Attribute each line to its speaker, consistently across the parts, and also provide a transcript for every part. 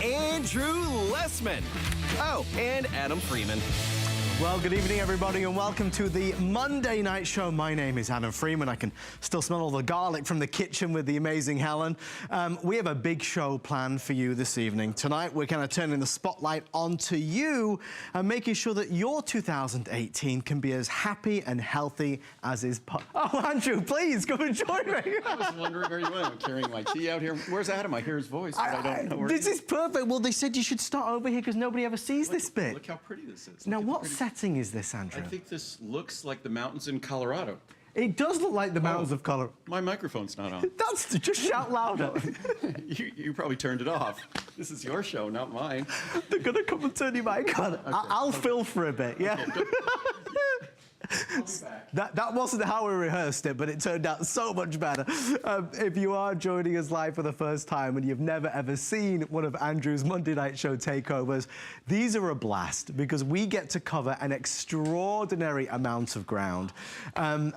Speaker 1: Andrew Lessman. Oh, and Adam Freeman.
Speaker 2: Well, good evening, everybody, and welcome to the Monday Night Show. My name is Adam Freeman. I can still smell all the garlic from the kitchen with the amazing Helen. We have a big show planned for you this evening. Tonight, we're kind of turning the spotlight onto you and making sure that your 2018 can be as happy and healthy as is Oh, Andrew, please, come and join me.
Speaker 3: I was wondering where you went. I'm carrying my tea out here. Where's Adam? I hear his voice, but I don't know where
Speaker 2: This is perfect. Well, they said you should start over here because nobody ever sees this bit.
Speaker 3: Look how pretty this is.
Speaker 2: Now, what setting is this, Andrew?
Speaker 3: I think this looks like the mountains in Colorado.
Speaker 2: It does look like the mountains of Colorado.
Speaker 3: My microphone's not on.
Speaker 2: That's just shout louder.
Speaker 3: You probably turned it off. This is your show, not mine.
Speaker 2: They're gonna come and turn your mic on. Okay. I'll fill for a bit, yeah. Okay, that wasn't how we rehearsed it, but it turned out so much better. If you are joining us live for the first time and you've never ever seen one of Andrew's Monday Night Show takeovers, these are a blast because we get to cover an extraordinary amount of ground. And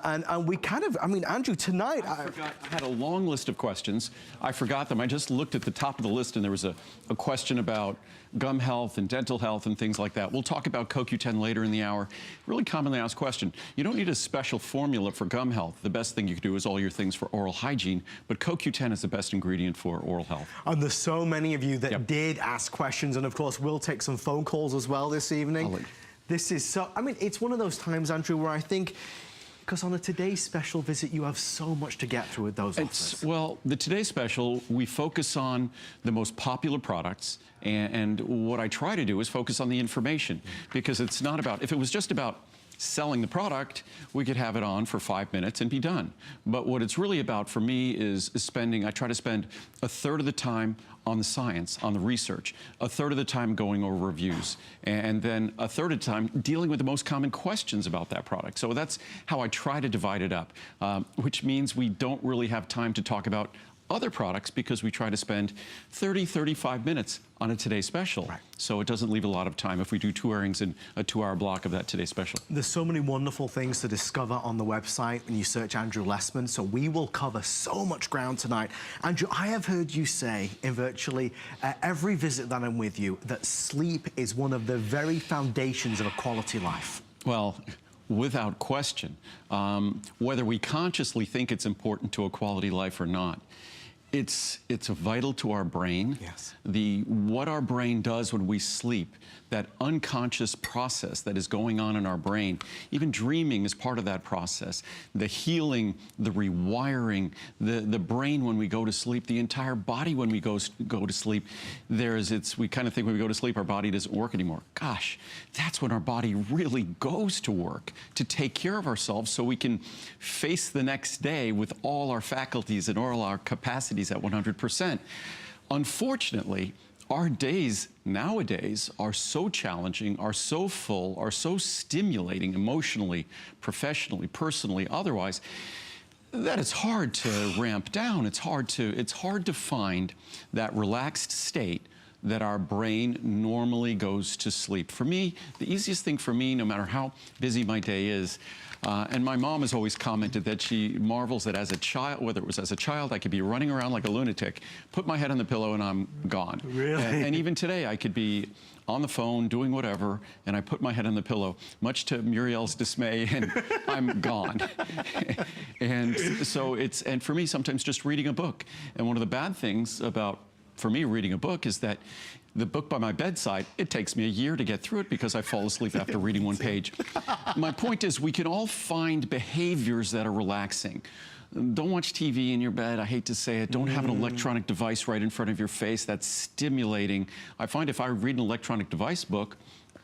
Speaker 2: we kind of, I mean, Andrew, tonight...
Speaker 3: I had a long list of questions. I forgot them. I just looked at the top of the list and there was a question about gum health and dental health and things like that. We'll talk about CoQ10 later in the hour. Really commonly asked question. You don't need a special formula for gum health. The best thing you can do is all your things for oral hygiene, but CoQ10 is the best ingredient for oral health.
Speaker 2: And there's so many of you that did ask questions, and of course we'll take some phone calls as well this evening. This is so, I mean, it's one of those times, Andrew, where I think, because on a Today Special visit, you have so much to get through with those offers.
Speaker 3: Well, the Today Special, we focus on the most popular products, and what I try to do is focus on the information, because it's not about, if it was just about selling the product, we could have it on for 5 minutes and be done. But what it's really about for me is spending, I try to spend a third of the time on the science, on the research, a third of the time going over reviews, and then a third of the time dealing with the most common questions about that product. So that's how I try to divide it up, which means we don't really have time to talk about other products because we try to spend 30, 35 minutes on a Today Special. Right. So it doesn't leave a lot of time if we do 2 airings in a 2-hour block of that Today Special.
Speaker 2: There's so many wonderful things to discover on the website when you search Andrew Lessman, so we will cover so much ground tonight. Andrew, I have heard you say in virtually every visit that I'm with you that sleep is one of the very foundations of a quality life.
Speaker 3: Well, without question, whether we consciously think it's important to a quality life or not, it's vital to our brain.
Speaker 2: Yes.
Speaker 3: What our brain does when we sleep, that unconscious process that is going on in our brain, even dreaming is part of that process. The healing, the rewiring, the brain when we go to sleep, the entire body when we go to sleep. We kind of think when we go to sleep, our body doesn't work anymore. Gosh, that's when our body really goes to work to take care of ourselves so we can face the next day with all our faculties and all our capacities at 100%. Unfortunately, our days nowadays are so challenging, are so full, are so stimulating emotionally, professionally, personally, otherwise, that it's hard to ramp down. It's hard to find that relaxed state that our brain normally goes to sleep. For me, the easiest thing for me, no matter how busy my day is, and my mom has always commented that she marvels that as a child, whether it was as a child, I could be running around like a lunatic, put my head on the pillow and I'm gone.
Speaker 2: Really?
Speaker 3: And even today, I could be on the phone doing whatever, and I put my head on the pillow, much to Muriel's dismay, and I'm gone. And so and for me, sometimes just reading a book. And one of the bad things about, for me, reading a book is that the book by my bedside, it takes me a year to get through it because I fall asleep after reading 1 page. My point is we can all find behaviors that are relaxing. Don't watch TV in your bed. I hate to say it. Don't have an electronic device right in front of your face. That's stimulating. I find if I read an electronic device book,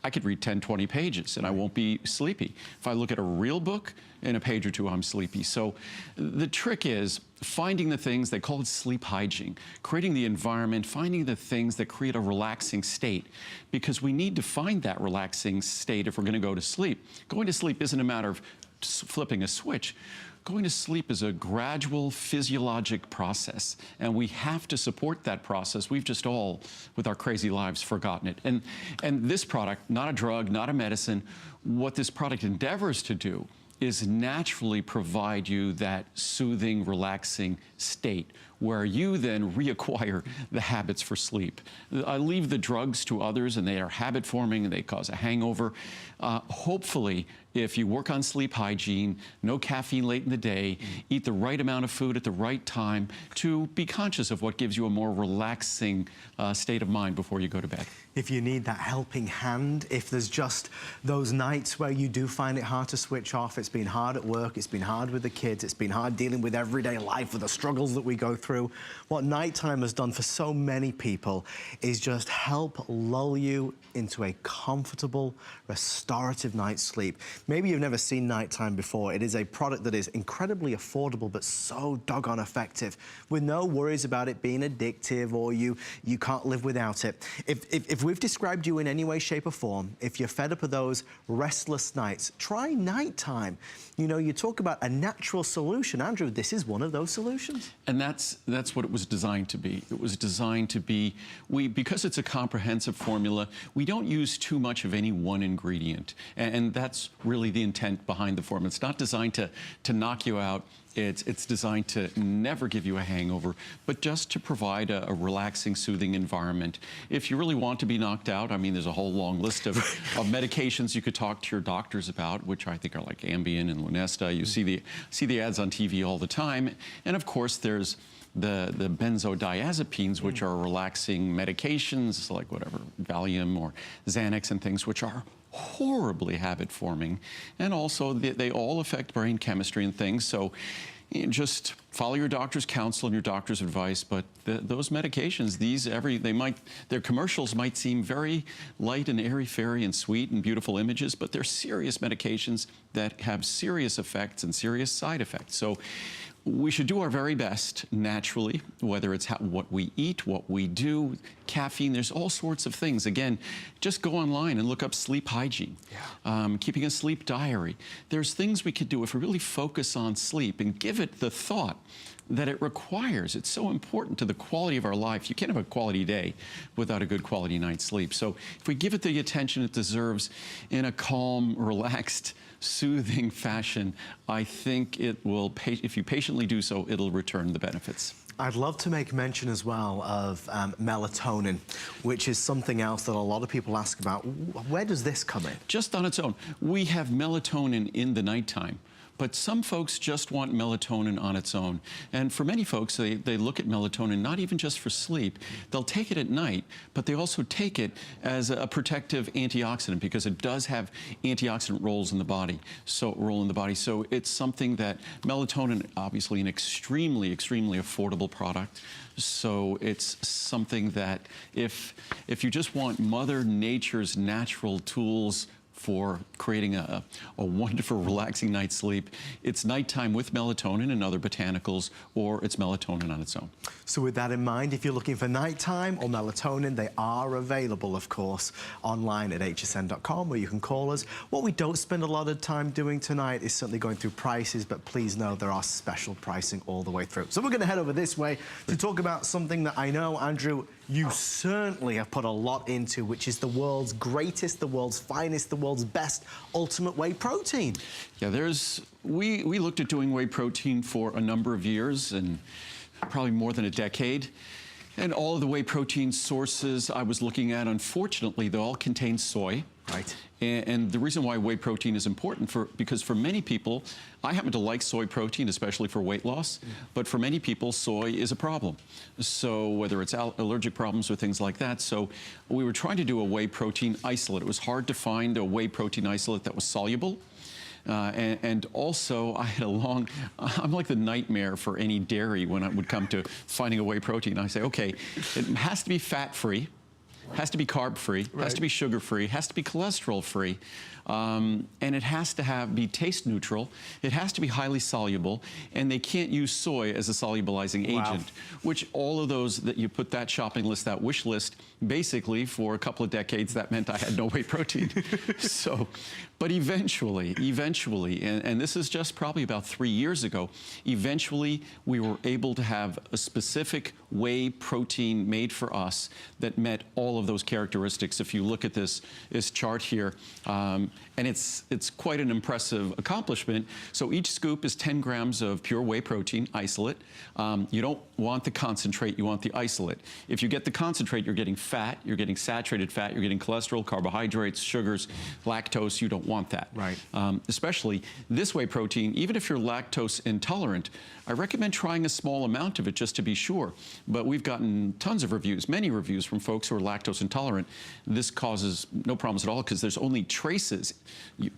Speaker 3: I could read 10, 20 pages and I won't be sleepy. If I look at a real book, in a page or two, I'm sleepy. So the trick is finding the things, they call it sleep hygiene, creating the environment, finding the things that create a relaxing state, because we need to find that relaxing state if we're gonna go to sleep. Going to sleep isn't a matter of flipping a switch. Going to sleep is a gradual physiologic process, and we have to support that process. We've just all, with our crazy lives, forgotten it. And this product, not a drug, not a medicine, what this product endeavors to do is naturally provide you that soothing, relaxing state where you then reacquire the habits for sleep. I leave the drugs to others, and they are habit forming, and they cause a hangover. Hopefully, if you work on sleep hygiene, no caffeine late in the day, eat the right amount of food at the right time, to be conscious of what gives you a more relaxing state of mind before you go to bed.
Speaker 2: If you need that helping hand, if there's just those nights where you do find it hard to switch off, it's been hard at work, it's been hard with the kids, it's been hard dealing with everyday life, with the struggles that we go through, what nighttime has done for so many people is just help lull you into a comfortable, restorative night's sleep. Maybe you've never seen nighttime before. It is a product that is incredibly affordable, but so doggone effective, with no worries about it being addictive or you can't live without it. If we've described you in any way, shape or form, if you're fed up of those restless nights, try nighttime. You know, you talk about a natural solution. Andrew, this is one of those solutions.
Speaker 3: And that's what it was designed to be. It was designed to be, because it's a comprehensive formula, we don't use too much of any one ingredient. And that's really the intent behind the formula. It's not designed to knock you out. It's designed to never give you a hangover, but just to provide a relaxing, soothing environment. If you really want to be knocked out, I mean, there's a whole long list of medications you could talk to your doctors about, which I think are like Ambien and Lunesta. You see the ads on TV all the time. And of course, there's the benzodiazepines, which are relaxing medications, like whatever, Valium or Xanax and things, which are horribly habit forming, and also they all affect brain chemistry and things. So just follow your doctor's counsel and your doctor's advice. But those medications, their commercials might seem very light and airy-fairy and sweet and beautiful images, but they're serious medications that have serious effects and serious side effects. So we should do our very best naturally, whether it's what we eat, what we do, caffeine, there's all sorts of things. Again, just go online and look up sleep hygiene, keeping a sleep diary. There's things we could do if we really focus on sleep and give it the thought that it requires. It's so important to the quality of our life. You can't have a quality day without a good quality night's sleep. So if we give it the attention it deserves in a calm, relaxed, soothing fashion, I think it will, if you patiently do so, it'll return the benefits.
Speaker 2: I'd love to make mention as well of melatonin, which is something else that a lot of people ask about. Where does this come in? Just
Speaker 3: on its own. We have melatonin in the nighttime. But some folks just want melatonin on its own. And for many folks, they look at melatonin not even just for sleep. They'll take it at night, but they also take it as a protective antioxidant because it does have antioxidant roles in the body. So it's something that melatonin, obviously an extremely, extremely affordable product. So it's something that if you just want Mother Nature's natural tools for creating a wonderful, relaxing night's sleep, it's nighttime with melatonin and other botanicals, or it's melatonin on its own.
Speaker 2: So with that in mind, if you're looking for nighttime or melatonin, they are available, of course, online at hsn.com, where you can call us. What we don't spend a lot of time doing tonight is certainly going through prices, but please know there are special pricing all the way through. So we're going to head over this way to talk about something that I know, Andrew, you certainly have put a lot into, which is the world's greatest, the world's finest, the world's best ultimate whey protein.
Speaker 3: Yeah, we looked at doing whey protein for a number of years, and probably more than a decade. And all of the whey protein sources I was looking at, unfortunately, they all contain soy.
Speaker 2: Right.
Speaker 3: And the reason why whey protein is important, because for many people, I happen to like soy protein, especially for weight loss, but for many people, soy is a problem. So whether it's allergic problems or things like that. So we were trying to do a whey protein isolate. It was hard to find a whey protein isolate that was soluble. And also, I'm like the nightmare for any dairy when it would come to finding a whey protein. I say, okay, it has to be fat-free, has to be carb-free, has to be sugar-free, has to be cholesterol-free, and it has to be taste neutral. It has to be highly soluble, and they can't use soy as a solubilizing agent, which all of those that you put that shopping list, that wish list, basically for a couple of decades, that meant I had no whey protein. But eventually, and this is just probably about 3 years ago, eventually we were able to have a specific whey protein made for us that met all of those characteristics if you look at this chart here. And it's quite an impressive accomplishment. So each scoop is 10 grams of pure whey protein isolate. You don't want the concentrate, you want the isolate. If you get the concentrate, you're getting fat, you're getting saturated fat, you're getting cholesterol, carbohydrates, sugars, lactose. You don't want that.
Speaker 2: Right.
Speaker 3: Especially this whey protein, even if you're lactose intolerant, I recommend trying a small amount of it just to be sure. But we've gotten tons of reviews, many reviews from folks who are lactose intolerant. This causes no problems at all because there's only traces,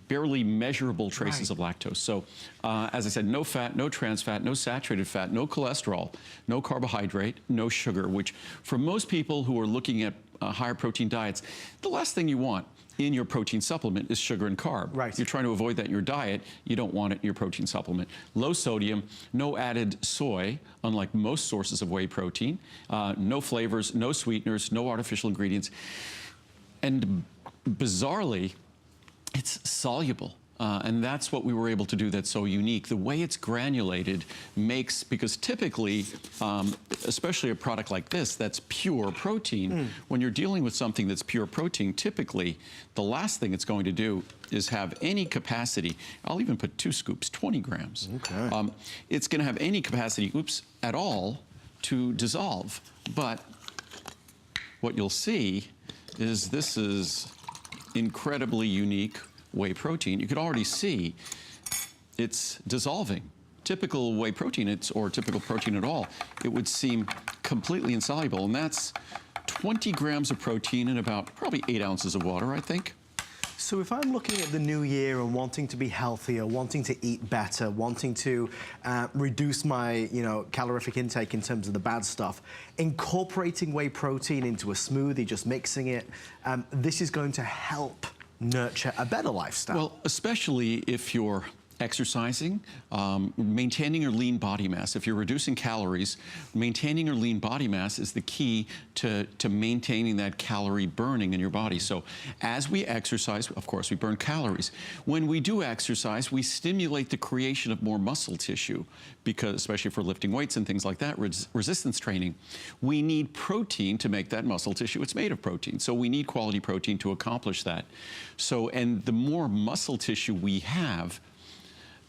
Speaker 3: barely measurable traces of lactose. So as I said, no fat, no trans fat, no saturated fat, no cholesterol, no carbohydrate, no sugar, which for most people who are looking at higher protein diets, the last thing you want in your protein supplement is sugar and carb.
Speaker 2: Right.
Speaker 3: You're trying to avoid that in your diet. You don't want it in your protein supplement. Low sodium, no added soy, unlike most sources of whey protein. No flavors, no sweeteners, no artificial ingredients. And bizarrely, it's soluble. And that's what we were able to do that's so unique. The way it's granulated makes, because typically, especially a product like this that's pure protein, when you're dealing with something that's pure protein, typically the last thing it's going to do is have any capacity. I'll even put 2 scoops, 20 grams.
Speaker 2: Okay.
Speaker 3: It's going to have any capacity, at all to dissolve. But what you'll see is this is incredibly unique whey protein. You could already see it's dissolving. Typical whey protein, or typical protein at all, it would seem completely insoluble. And that's 20 grams of protein in about probably 8 ounces of water, I think.
Speaker 2: So if I'm looking at the new year and wanting to be healthier, wanting to eat better, wanting to reduce my, calorific intake in terms of the bad stuff, incorporating whey protein into a smoothie, just mixing it, this is going to help nurture a better lifestyle.
Speaker 3: Well, especially if you're exercising, maintaining your lean body mass. If you're reducing calories, maintaining your lean body mass is the key to maintaining that calorie burning in your body. So as we exercise, of course, we burn calories. When we do exercise, we stimulate the creation of more muscle tissue, because especially for lifting weights and things like that, resistance training, we need protein to make that muscle tissue. It's made of protein. So we need quality protein to accomplish that. So, and the more muscle tissue we have,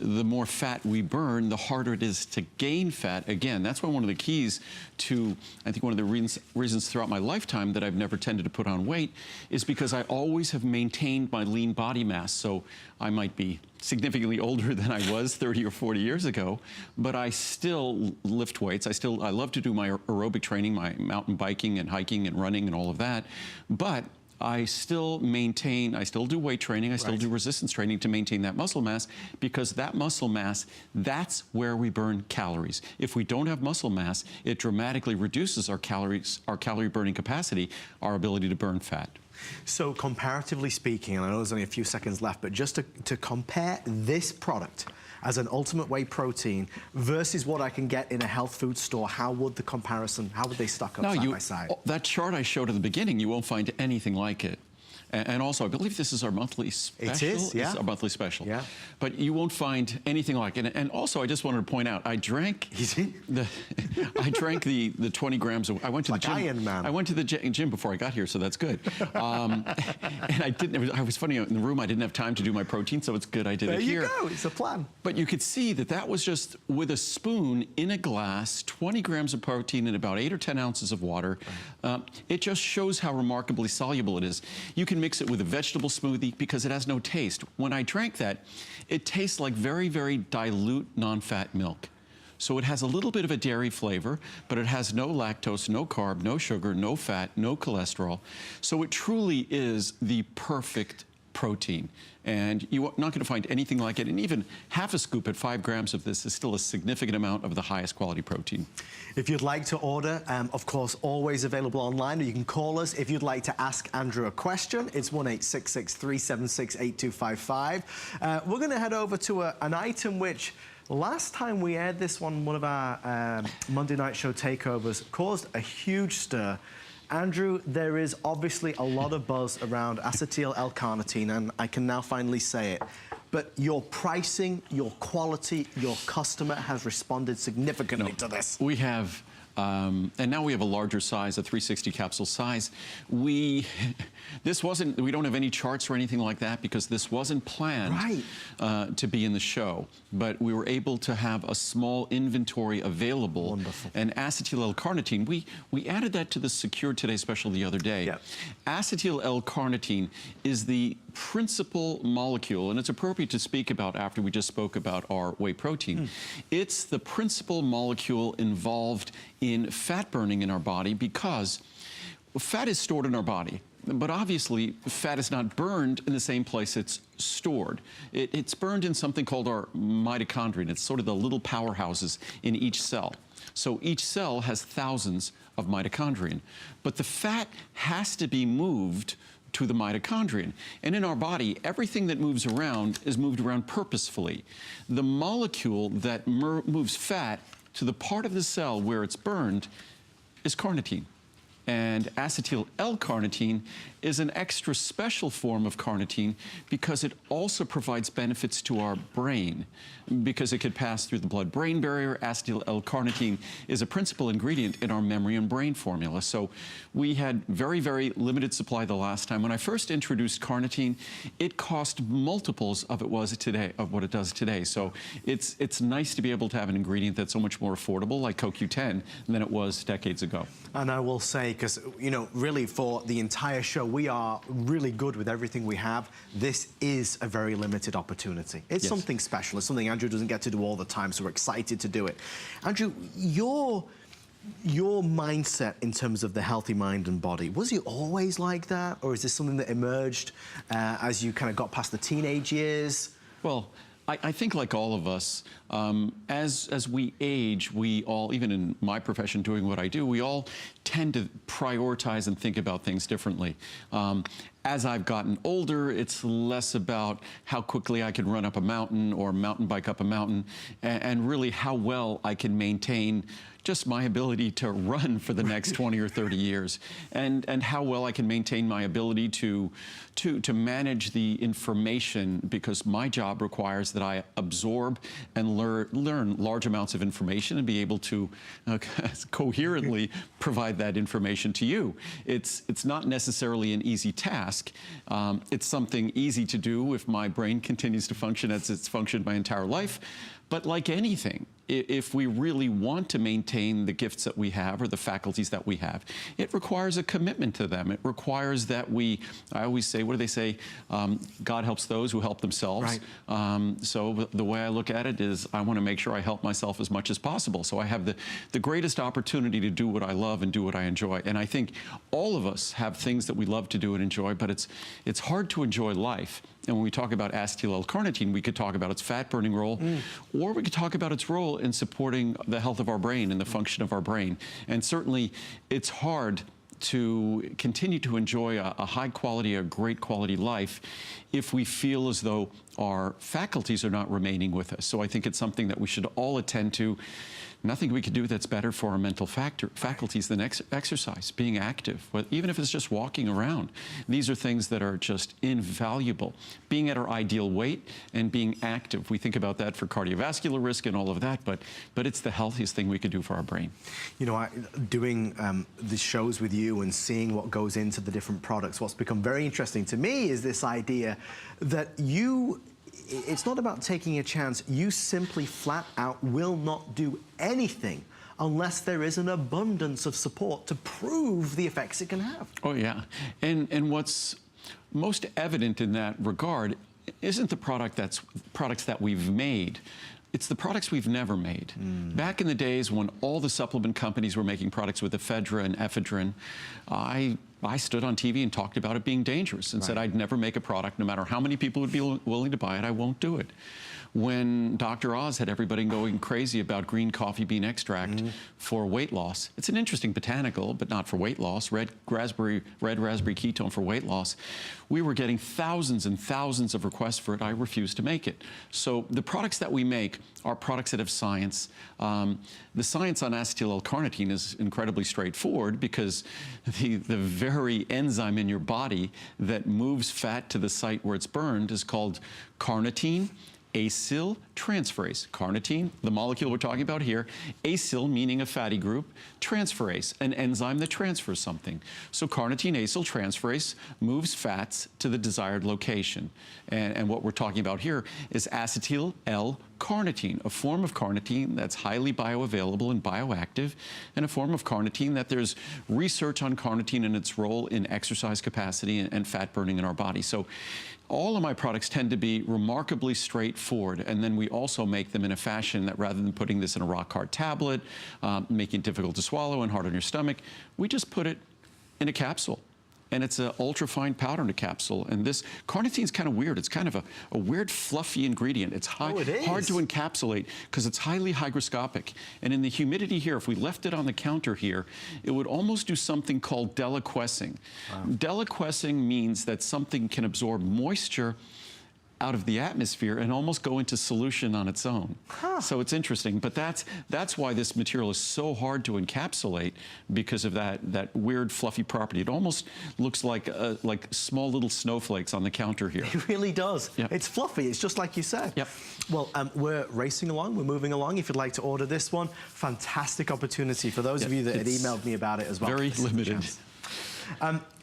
Speaker 3: the more fat we burn, the harder it is to gain fat. Again, that's why one of the keys to, I think one of the reasons throughout my lifetime that I've never tended to put on weight is because I always have maintained my lean body mass. So I might be significantly older than I was 30 or 40 years ago, but I still lift weights. I love to do my aerobic training, my mountain biking and hiking and running and all of that. But I still do weight training, I still do resistance training to maintain that muscle mass, because that muscle mass, that's where we burn calories. If we don't have muscle mass, it dramatically reduces our calorie burning capacity, our ability to burn fat.
Speaker 2: So comparatively speaking, and I know there's only a few seconds left, but just to compare this product as an ultimate whey protein versus what I can get in a health food store, how would they stack up side by side?
Speaker 3: That chart I showed at the beginning, you won't find anything like it. And also, I believe this is our monthly special.
Speaker 2: It is, yeah.
Speaker 3: It's our monthly special.
Speaker 2: Yeah.
Speaker 3: But you won't find anything like it. And also, I just wanted to point out, I drank the 20 grams of. I went to the gym.
Speaker 2: Iron Man.
Speaker 3: I went to the gym before I got here, so that's good. And I was funny in the room. I didn't have time to do my protein, so it's good I did it here.
Speaker 2: There you go. It's a plan.
Speaker 3: But you could see that was just with a spoon in a glass, 20 grams of protein and about 8 or 10 ounces of water. It just shows how remarkably soluble it is. You can mix it with a vegetable smoothie because it has no taste. When I drank that, it tastes like very, very dilute non-fat milk. So it has a little bit of a dairy flavor, but it has no lactose, no carb, no sugar, no fat, no cholesterol. So it truly is the perfect protein. And you're not going to find anything like it. And even half a scoop at 5 grams of this is still a significant amount of the highest quality protein.
Speaker 2: If you'd like to order, of course, always available online, or you can call us. If you'd like to ask Andrew a question, it's 1-866-376-8255. We're going to head over to an item which, last time we aired this on one of our Monday Night Show takeovers, caused a huge stir. Andrew, there is obviously a lot of buzz around acetyl L-carnitine, and I can now finally say it. But your pricing, your quality, your customer has responded significantly to this.
Speaker 3: We have And now we have a larger size, a 360 capsule size. We don't have any charts or anything like that because this wasn't planned to be in the show. But we were able to have a small inventory available.
Speaker 2: Wonderful.
Speaker 3: And acetyl L-carnitine, we added that to the Secure Today special the other day.
Speaker 2: Yep.
Speaker 3: Acetyl L-carnitine is the principal molecule, and it's appropriate to speak about after we just spoke about our whey protein. It's the principal molecule involved in fat burning in our body because fat is stored in our body. But obviously, fat is not burned in the same place it's stored. It's burned in something called our mitochondria. It's sort of the little powerhouses in each cell. So each cell has thousands of mitochondria. But the fat has to be moved to the mitochondria. And in our body, everything that moves around is moved around purposefully. The molecule that moves fat to the part of the cell where it's burned is carnitine. And acetyl L-carnitine is an extra special form of carnitine because it also provides benefits to our brain. Because it could pass through the blood-brain barrier, acetyl L-carnitine is a principal ingredient in our memory and brain formula. So we had very, very limited supply the last time. When I first introduced carnitine, it cost multiples of what it does today. So it's nice to be able to have an ingredient that's so much more affordable, like CoQ10, than it was decades ago.
Speaker 2: And I will say, because, you know, really for the entire show, we are really good with everything we have. This is a very limited opportunity. It's something special. It's something Andrew doesn't get to do all the time, so we're excited to do it. Andrew, your mindset in terms of the healthy mind and body, was it always like that? Or is this something that emerged as you kind of got past the teenage years?
Speaker 3: Well, I think like all of us, as we age, we all, even in my profession doing what I do, we all tend to prioritize and think about things differently. As I've gotten older, it's less about how quickly I can run up a mountain or mountain bike up a mountain, and really how well I can maintain just my ability to run for the next 20 or 30 years, and how well I can maintain my ability to manage the information, because my job requires that I absorb and learn large amounts of information and be able to coherently provide that information to you. It's not necessarily an easy task. It's something easy to do if my brain continues to function as it's functioned my entire life. But like anything, if we really want to maintain the gifts that we have or the faculties that we have, it requires a commitment to them. It requires that I always say, what do they say? God helps those who help themselves. Right. So the way I look at it is I want to make sure I help myself as much as possible. So I have the greatest opportunity to do what I love and do what I enjoy. And I think all of us have things that we love to do and enjoy, but it's hard to enjoy life. And when we talk about acetyl L-carnitine, we could talk about its fat-burning role, or we could talk about its role in supporting the health of our brain and the function of our brain. And certainly, it's hard to continue to enjoy a high quality, a great quality life if we feel as though our faculties are not remaining with us. So I think it's something that we should all attend to. Nothing we could do that's better for our mental faculties than exercise, being active, even if it's just walking around. These are things that are just invaluable. Being at our ideal weight and being active. We think about that for cardiovascular risk and all of that, but it's the healthiest thing we could do for our brain. You know,
Speaker 2: doing the shows with you and seeing what goes into the different products, what's become very interesting to me is this idea that it's not about taking a chance. You simply flat out will not do anything unless there is an abundance of support to prove the effects it can have.
Speaker 3: Oh, yeah. And what's most evident in that regard isn't the products that we've made. It's the products we've never made. Back in the days when all the supplement companies were making products with ephedra and ephedrine, I stood on TV and talked about it being dangerous and said I'd never make a product, no matter how many people would be willing to buy it, I won't do it. When Dr. Oz had everybody going crazy about green coffee bean extract for weight loss, it's an interesting botanical, but not for weight loss, red raspberry ketone for weight loss, we were getting thousands and thousands of requests for it. I refused to make it. So the products that we make are products that have science. The science on acetyl L-carnitine is incredibly straightforward because the very enzyme in your body that moves fat to the site where it's burned is called carnitine. acyltransferase. Carnitine, the molecule we're talking about here, acyl meaning a fatty group, transferase, an enzyme that transfers something. So carnitine acyltransferase moves fats to the desired location. And what we're talking about here is acetyl L-carnitine, a form of carnitine that's highly bioavailable and bioactive, and a form of carnitine that there's research on carnitine and its role in exercise capacity and fat burning in our body. So all of my products tend to be remarkably straightforward, and then we also make them in a fashion that rather than putting this in a rock-hard tablet, making it difficult to swallow and hard on your stomach, we just put it in a capsule. And it's an ultra-fine powder in a capsule. And this carnitine's kind of weird. It's kind of a weird, fluffy ingredient. It's hard to encapsulate because it's highly hygroscopic. And in the humidity here, if we left it on the counter here, it would almost do something called deliquescing. Wow. Deliquesing means that something can absorb moisture out of the atmosphere and almost go into solution on its own. Huh. So it's interesting, but that's why this material is so hard to encapsulate, because of that weird fluffy property. It almost looks like small little snowflakes on the counter here.
Speaker 2: It really does.
Speaker 3: Yep.
Speaker 2: It's fluffy. It's just like you said.
Speaker 3: Yep.
Speaker 2: Well, we're racing along. We're moving along. If you'd like to order this one, fantastic opportunity for those of you that had emailed me about it as well.
Speaker 3: Very limited.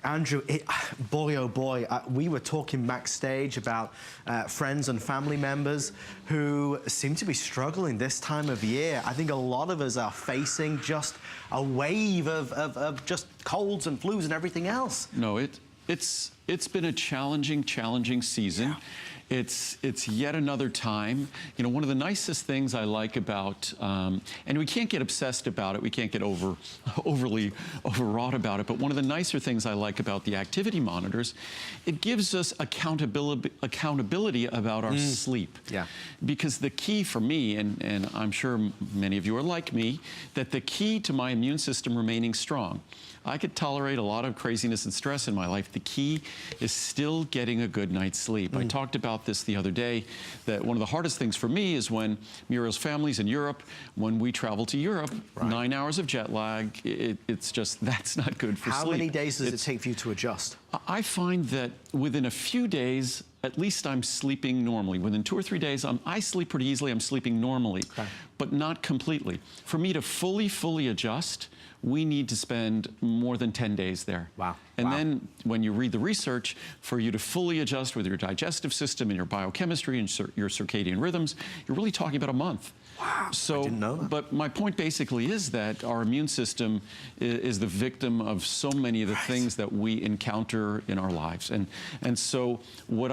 Speaker 2: Andrew, boy, oh boy, we were talking backstage about friends and family members who seem to be struggling this time of year. I think a lot of us are facing just a wave of just colds and flus and everything else. No,
Speaker 3: it's been a challenging season. Yeah. It's yet another time. You know, one of the nicest things I like about, and we can't get obsessed about it, we can't get overly overwrought about it, but one of the nicer things I like about the activity monitors, it gives us accountability about our sleep.
Speaker 2: Yeah.
Speaker 3: Because the key for me, and I'm sure many of you are like me, that the key to my immune system remaining strong, I could tolerate a lot of craziness and stress in my life. The key is still getting a good night's sleep. I talked about this the other day, that one of the hardest things for me is when Muriel's family's in Europe, when we travel to Europe, 9 hours of jet lag, it's just, that's not good for sleep.
Speaker 2: How many days does it take for you to adjust?
Speaker 3: I find that within a few days, at least I'm sleeping normally. Within 2 or 3 days, I sleep pretty easily, I'm sleeping normally, but not completely. For me to fully adjust, we need to spend more than 10 days there.
Speaker 2: Wow.
Speaker 3: And then when you read the research, for you to fully adjust with your digestive system and your biochemistry and your circadian rhythms, you're really talking about a month.
Speaker 2: Wow,
Speaker 3: so,
Speaker 2: I didn't know that.
Speaker 3: But my point basically is that our immune system is the victim of so many of the things that we encounter in our lives. And so what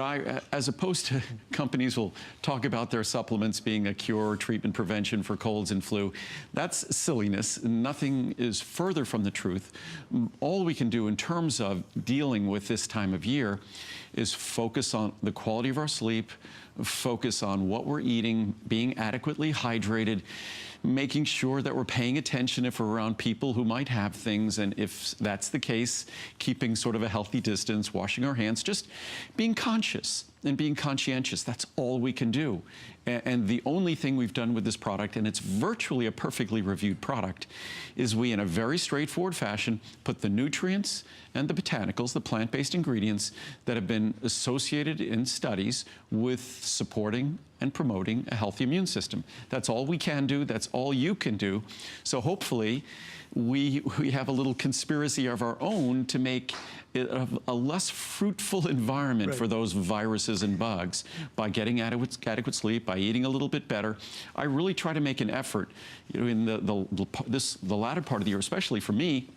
Speaker 3: as opposed to companies will talk about their supplements being a cure or treatment prevention for colds and flu, that's silliness. Nothing is further from the truth. All we can do in terms of dealing with this time of year is focus on the quality of our sleep, focus on what we're eating, being adequately hydrated, making sure that we're paying attention if we're around people who might have things, and if that's the case, keeping sort of a healthy distance, washing our hands, just being conscious and being conscientious. That's all we can do. And the only thing we've done with this product, and it's virtually a perfectly reviewed product, is we, in a very straightforward fashion, put the nutrients and the botanicals, the plant-based ingredients that have been associated in studies with supporting and promoting a healthy immune system. That's all we can do. That's all you can do. So hopefully we have a little conspiracy of our own to make it a less fruitful environment for those viruses and bugs by getting adequate sleep, by eating a little bit better. I really try to make an effort, you know, in the latter part of the year, especially for me.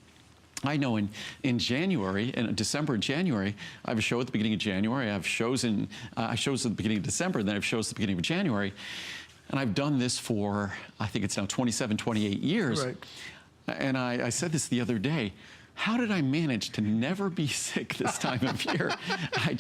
Speaker 3: I know in January, in December and January, I have a show at the beginning of January. I have shows at the beginning of December, and then I have shows at the beginning of January. And I've done this for, I think it's now 27, 28 years. Right. And I said this the other day. How did I manage to never be sick this time of year? I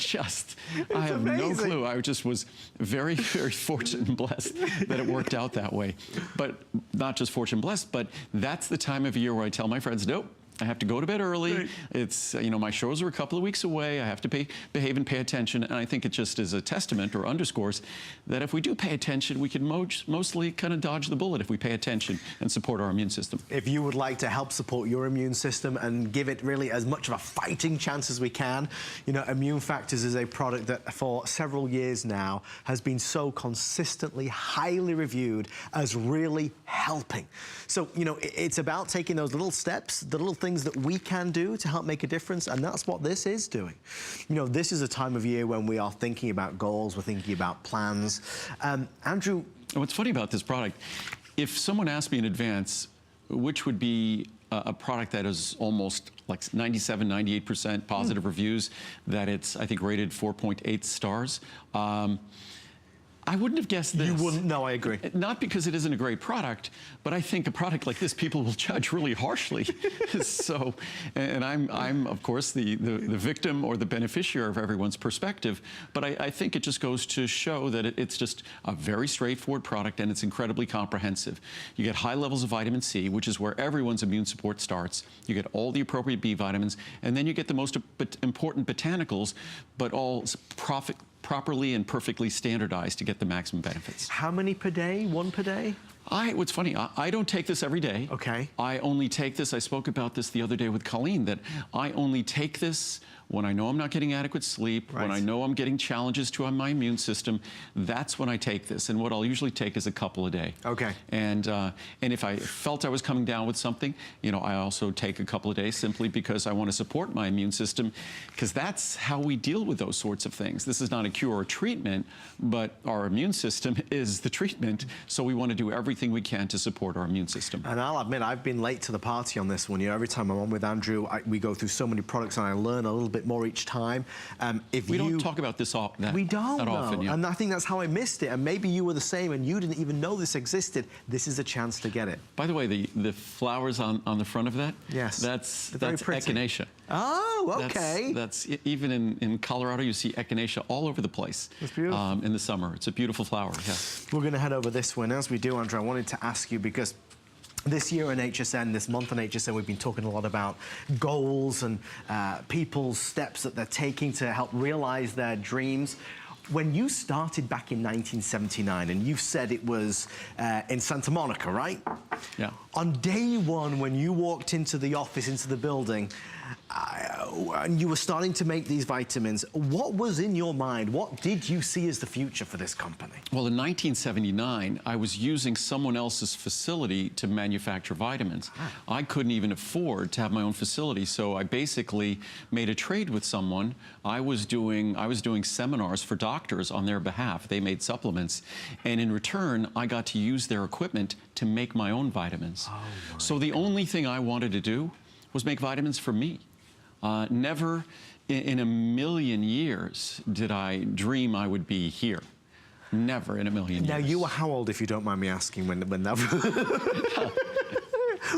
Speaker 3: have no clue. I just was very, very fortunate and blessed that it worked out that way. But not just fortunate and blessed, but that's the time of year where I tell my friends, nope, I have to go to bed early.
Speaker 2: Right.
Speaker 3: It's, you know, my shows are a couple of weeks away. I have to behave and pay attention. And I think it just is a testament or underscores that if we do pay attention, we can mostly kind of dodge the bullet if we pay attention and support our immune system.
Speaker 2: If you would like to help support your immune system and give it really as much of a fighting chance as we can, you know, Immune Factors is a product that for several years now has been so consistently highly reviewed as really helping. So, you know, it's about taking those little steps, the little things that we can do to help make a difference, and that's what this is doing. You know, this is a time of year when we are thinking about goals, we're thinking about plans. Andrew?
Speaker 3: What's funny about this product, if someone asked me in advance, which would be a product that is almost like 97, 98% positive reviews, that it's, I think, rated 4.8 stars, I wouldn't have guessed this.
Speaker 2: You wouldn't? No, I agree.
Speaker 3: Not because it isn't a great product, but I think a product like this people will judge really harshly. So, and I'm of course the victim or the beneficiary of everyone's perspective, but I think it just goes to show that it's just a very straightforward product, and it's incredibly comprehensive. You get high levels of vitamin C, which is where everyone's immune support starts. You get all the appropriate B vitamins, and then you get the most important botanicals, but all properly and perfectly standardized to get the maximum benefits.
Speaker 2: How many per day? One per day?
Speaker 3: What's funny, I don't take this every day.
Speaker 2: Okay.
Speaker 3: I only take this, I spoke about this the other day with Colleen, that I only take this when I know I'm not getting adequate sleep,
Speaker 2: right,
Speaker 3: when I know I'm getting challenges to my immune system. That's when I take this. And what I'll usually take is a couple a day.
Speaker 2: Okay.
Speaker 3: And if I felt I was coming down with something, you know, I also take a couple of days simply because I want to support my immune system, because that's how we deal with those sorts of things. This is not a cure or treatment, but our immune system is the treatment. So we want to do everything we can to support our immune system.
Speaker 2: And I'll admit, I've been late to the party on this one. You know, every time I'm on with Andrew, we go through so many products and I learn a little bit more each time.
Speaker 3: We don't talk about this often.
Speaker 2: We don't,
Speaker 3: that often, yeah.
Speaker 2: And I think that's how I missed it. And maybe you were the same and you didn't even know this existed. This is a chance to get it.
Speaker 3: By the way, the flowers on the front of that,
Speaker 2: yes,
Speaker 3: that's
Speaker 2: pretty.
Speaker 3: echinacea.
Speaker 2: Oh, okay.
Speaker 3: That's even in Colorado, you see echinacea all over the place.
Speaker 2: That's beautiful.
Speaker 3: In the summer. It's a beautiful flower, yes.
Speaker 2: We're going to head over this way. And as we do, Andrew, I wanted to ask you, because this year in HSN, this month in HSN, we've been talking a lot about goals and people's steps that they're taking to help realize their dreams. When you started back in 1979, and you've said it was in Santa Monica, right?
Speaker 3: Yeah.
Speaker 2: On day one, when you walked into the office, into the building, and you were starting to make these vitamins, what was in your mind? What did you see as the future for this company?
Speaker 3: Well, in 1979, I was using someone else's facility to manufacture vitamins. I couldn't even afford to have my own facility, so I basically made a trade with someone. I was doing seminars for doctors on their behalf. They made supplements, and in return, I got to use their equipment to make my own vitamins. Oh, so the only thing I wanted to do was make vitamins for me. Never in a million years did I dream I would be here. Never in a million years.
Speaker 2: Now, you were how old, if you don't mind me asking, when that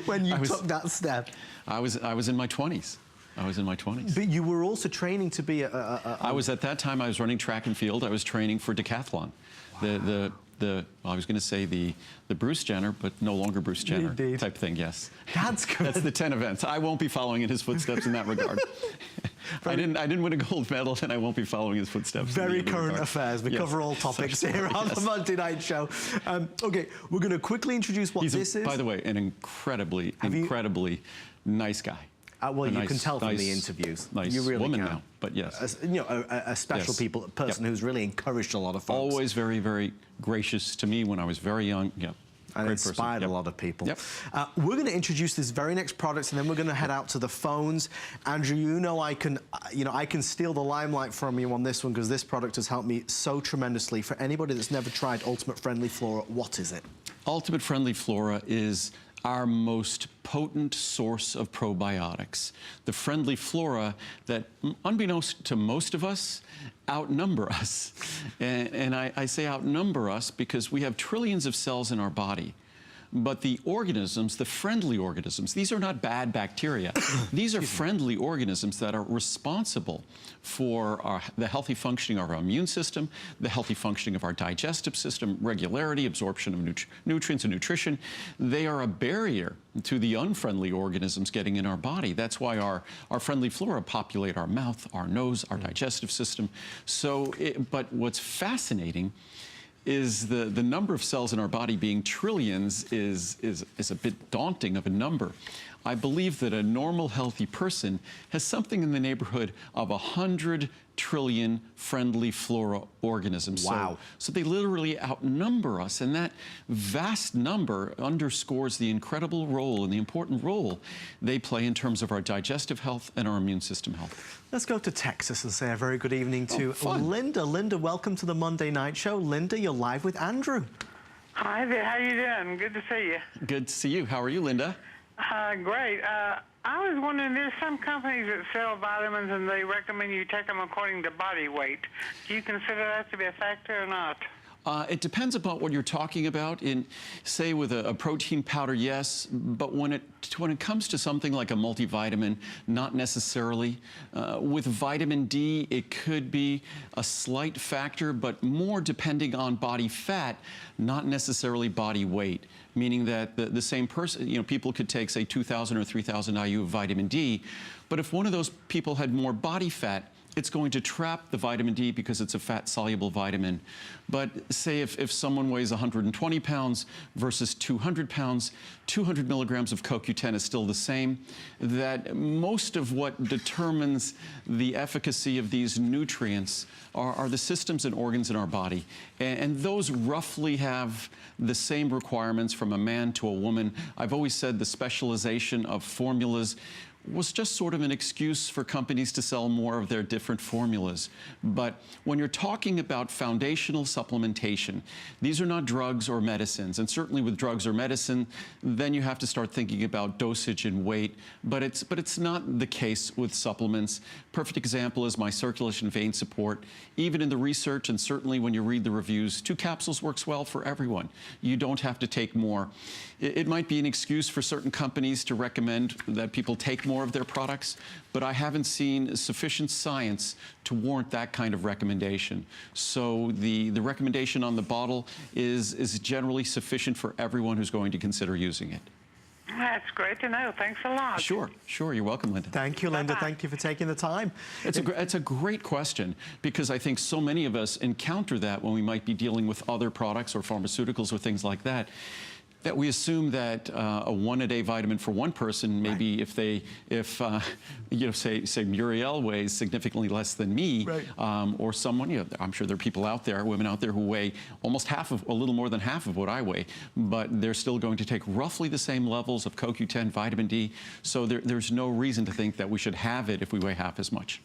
Speaker 2: when you took that step?
Speaker 3: I was in my 20s. I was in my 20s.
Speaker 2: But you were also training to be
Speaker 3: I was, at that time, I was running track and field. I was training for decathlon. Wow. I was going to say the Bruce Jenner, but no longer Bruce Jenner.
Speaker 2: Indeed.
Speaker 3: Type thing, yes.
Speaker 2: That's good.
Speaker 3: That's the 10 events. I won't be following in his footsteps in that regard. I didn't win a gold medal, and I won't be following his footsteps.
Speaker 2: Very current affairs. We cover all topics here on the Monday Night Show. Okay, we're going to quickly introduce what this is.
Speaker 3: By the way, an incredibly nice guy.
Speaker 2: Well, you can tell from the interviews.
Speaker 3: Nice
Speaker 2: you really
Speaker 3: woman
Speaker 2: can.
Speaker 3: Now, but yes.
Speaker 2: You know, a special person who's really encouraged a lot of folks.
Speaker 3: Always very, very gracious to me when I was very young. Yeah.
Speaker 2: And inspired a lot of people.
Speaker 3: Yep.
Speaker 2: We're going to introduce this very next product, and then we're going to head out to the phones. Andrew, you know I can steal the limelight from you on this one, because this product has helped me so tremendously. For anybody that's never tried Ultimate Friendly Flora, what is it? Ultimate Friendly Flora is our most potent source of probiotics. The friendly flora that, unbeknownst to most of us, outnumber us. And I say outnumber us because we have trillions of cells in our body.
Speaker 3: but the organisms, the friendly organisms, these are not bad bacteria. These are friendly organisms that are responsible for the healthy functioning of our immune system, the healthy functioning of our digestive system, regularity, absorption of nutrients and nutrition. They are a barrier to the unfriendly organisms getting in our body. That's why our friendly flora populate our mouth, our nose, our digestive system. So, but what's fascinating is the number of cells in our body being trillions is a bit daunting of a number. I believe that a normal, healthy person has something in the neighborhood of 100 trillion friendly flora organisms.
Speaker 2: Wow.
Speaker 3: So they literally outnumber us, and that vast number underscores the incredible role and the important role they play in terms of our digestive health and our immune system health.
Speaker 2: Let's go to Texas and say a very good evening to Linda. Linda, welcome to the Monday Night Show. Linda, you're live with Andrew.
Speaker 4: Hi there, how you doing? Good to see you.
Speaker 3: Good to see you. How are you, Linda?
Speaker 4: Great. I was wondering, there's some companies that sell vitamins and they recommend you take them according to body weight. Do you consider that to be a factor or not?
Speaker 3: It depends upon what you're talking about. In, say, with a protein powder, yes, but when it comes to something like a multivitamin, not necessarily. With vitamin D, it could be a slight factor, but more depending on body fat, not necessarily body weight. Meaning that the same person, you know, people could take, say, 2,000 or 3,000 IU of vitamin D, but if one of those people had more body fat, it's going to trap the vitamin D because it's a fat-soluble vitamin. But say if someone weighs 120 pounds versus 200 pounds, 200 milligrams of CoQ10 is still the same. That most of what determines the efficacy of these nutrients are the systems and organs in our body. And those roughly have the same requirements from a man to a woman. I've always said the specialization of formulas was just sort of an excuse for companies to sell more of their different formulas. But when you're talking about foundational supplementation, these are not drugs or medicines. And certainly with drugs or medicine, then you have to start thinking about dosage and weight. But it's not the case with supplements. Perfect example is my circulation vein support. Even in the research, and certainly when you read the reviews, 2 capsules works well for everyone. You don't have to take more. It might be an excuse for certain companies to recommend that people take more of their products, but I haven't seen sufficient science to warrant that kind of recommendation. So the recommendation on the bottle is generally sufficient for everyone who's going to consider using it.
Speaker 4: That's great to know. Thanks a lot.
Speaker 3: Sure. You're welcome, Linda.
Speaker 2: Thank you, Linda.
Speaker 4: Bye-bye.
Speaker 2: Thank you for taking the time.
Speaker 3: It's a great question, because I think so many of us encounter that when we might be dealing with other products or pharmaceuticals or things like that. That we assume that a 1-a-day vitamin for one person, maybe right. if you know, say Muriel weighs significantly less than me, right. Or someone, you know, I'm sure there are people out there, women out there who weigh almost a little more than half of what I weigh, but they're still going to take roughly the same levels of CoQ10, vitamin D. So there's no reason to think that we should have it if we weigh half as much.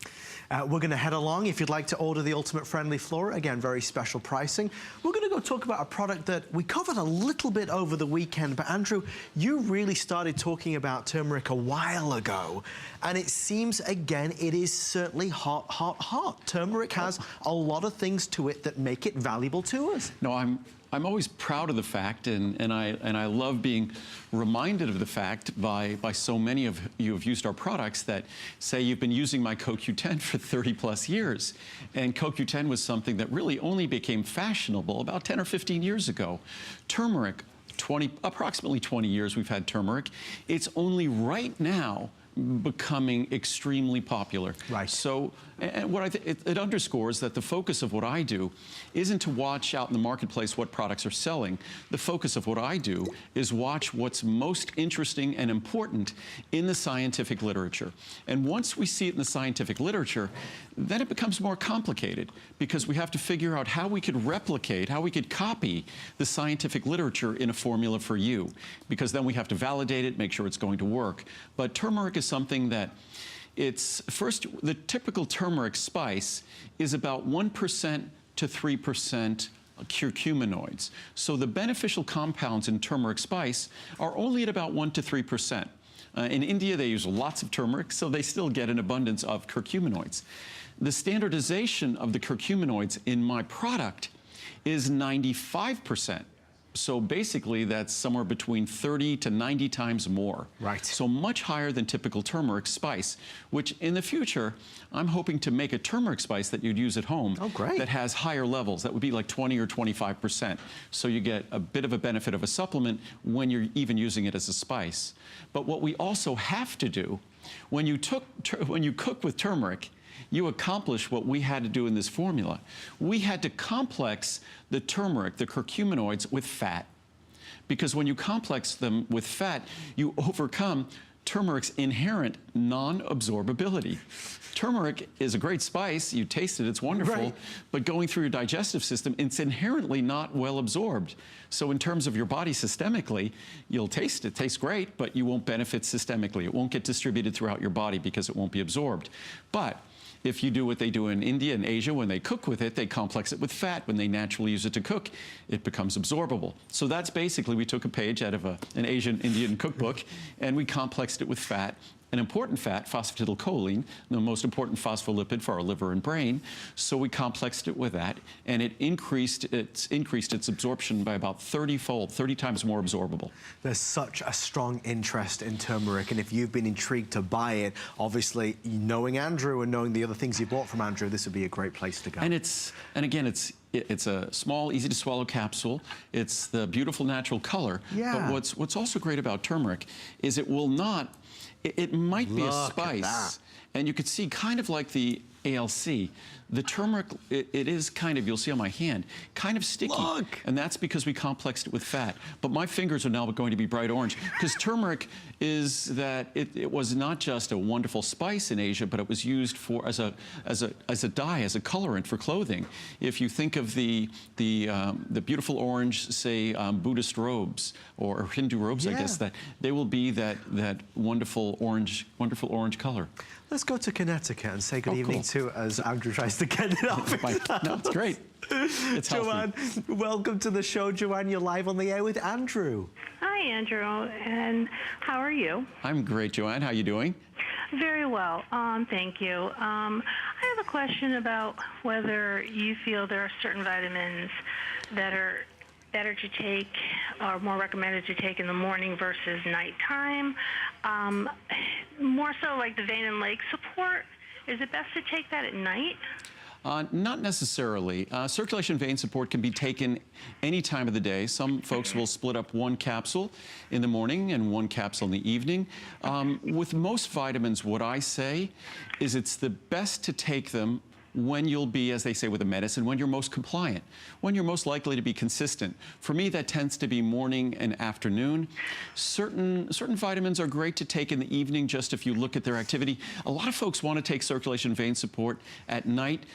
Speaker 2: We're going to head along. If you'd like to order the Ultimate Friendly Flora, again, very special pricing. We're going to go talk about a product that we covered a little bit over the weekend, but Andrew, you really started talking about turmeric a while ago, and it seems, again, it is certainly hot, hot, hot. Turmeric has a lot of things to it that make it valuable to us.
Speaker 3: No, I'm always proud of the fact, and I love being reminded of the fact by so many of you who've used our products that say you've been using my CoQ10 for 30 plus years. And CoQ10 was something that really only became fashionable about 10 or 15 years ago. Turmeric, approximately 20 years we've had turmeric. It's only right now becoming extremely popular.
Speaker 2: Right.
Speaker 3: So, and what it underscores that the focus of what I do isn't to watch out in the marketplace what products are selling. The focus of what I do is watch what's most interesting and important in the scientific literature. And once we see it in the scientific literature, then it becomes more complicated, because we have to figure out how we could replicate, how we could copy the scientific literature in a formula for you, because then we have to validate it, make sure it's going to work. But turmeric is something that it's, first, the typical turmeric spice is about 1% to 3% curcuminoids. So the beneficial compounds in turmeric spice are only at about 1 to 3%. In India, they use lots of turmeric, so they still get an abundance of curcuminoids. The standardization of the curcuminoids in my product is 95%. So basically, that's somewhere between 30 to 90 times more.
Speaker 2: Right.
Speaker 3: So much higher than typical turmeric spice, which in the future, I'm hoping to make a turmeric spice that you'd use at home.
Speaker 2: Oh, great.
Speaker 3: That has higher levels. That would be like 20 or 25%. So you get a bit of a benefit of a supplement when you're even using it as a spice. But what we also have to do, when you cook with turmeric, you accomplish what we had to do in this formula. We had to complex the turmeric, the curcuminoids, with fat. Because when you complex them with fat, you overcome turmeric's inherent non-absorbability. Turmeric is a great spice. You taste it, it's wonderful.
Speaker 2: Right.
Speaker 3: But going through your digestive system, it's inherently not well absorbed. So in terms of your body systemically, you'll taste it. It tastes great, but you won't benefit systemically. It won't get distributed throughout your body because it won't be absorbed. But if you do what they do in India and Asia, when they cook with it, they complex it with fat. When they naturally use it to cook, it becomes absorbable. So that's basically, we took a page out of an Asian Indian cookbook, and we complexed it with fat. An important fat, phosphatidylcholine, the most important phospholipid for our liver and brain. So we complexed it with that, and it increased its absorption by about 30-fold, 30 times more absorbable.
Speaker 2: There's such a strong interest in turmeric, and if you've been intrigued to buy it, obviously knowing Andrew and knowing the other things you bought from Andrew, this would be a great place to go.
Speaker 3: And again, it's a small, easy to swallow capsule. It's the beautiful natural color.
Speaker 2: Yeah.
Speaker 3: But what's also great about turmeric is it will not. It might be a
Speaker 2: Look at that.
Speaker 3: spice, and you could see kind of like the ALC. The turmeric, it is kind of, you'll see on my hand, kind of sticky.
Speaker 2: Look.
Speaker 3: And that's because we complexed it with fat. But my fingers are now going to be bright orange, because turmeric is that it was not just a wonderful spice in Asia, but it was used for as a dye, as a colorant for clothing. If you think of the beautiful orange, say Buddhist robes or Hindu robes, I guess, that they will be that wonderful orange color.
Speaker 2: Let's go to Connecticut and say good evening
Speaker 3: cool.
Speaker 2: to as Andrew tries to get it off.
Speaker 3: No, it's great. It's
Speaker 2: Joanne,
Speaker 3: healthy.
Speaker 2: welcome to the show. Joanne, you're live on the air with Andrew.
Speaker 5: Hi, Andrew, and how are you?
Speaker 3: I'm great, Joanne. How are you doing?
Speaker 5: Very well, thank you. I have a question about whether you feel there are certain vitamins that are better to take or more recommended to take in the morning versus nighttime. More so like the vein and leg support. Is it best to take that at night?
Speaker 3: Not necessarily. Circulation vein support can be taken any time of the day. Some folks will split up one capsule in the morning and one capsule in the evening. With most vitamins, what I say is it's the best to take them when you'll be, as they say with a medicine, when you're most compliant, when you're most likely to be consistent. For me, that tends to be morning and afternoon. Certain vitamins are great to take in the evening, just if you look at their activity. A lot of folks want to take circulation vein support at night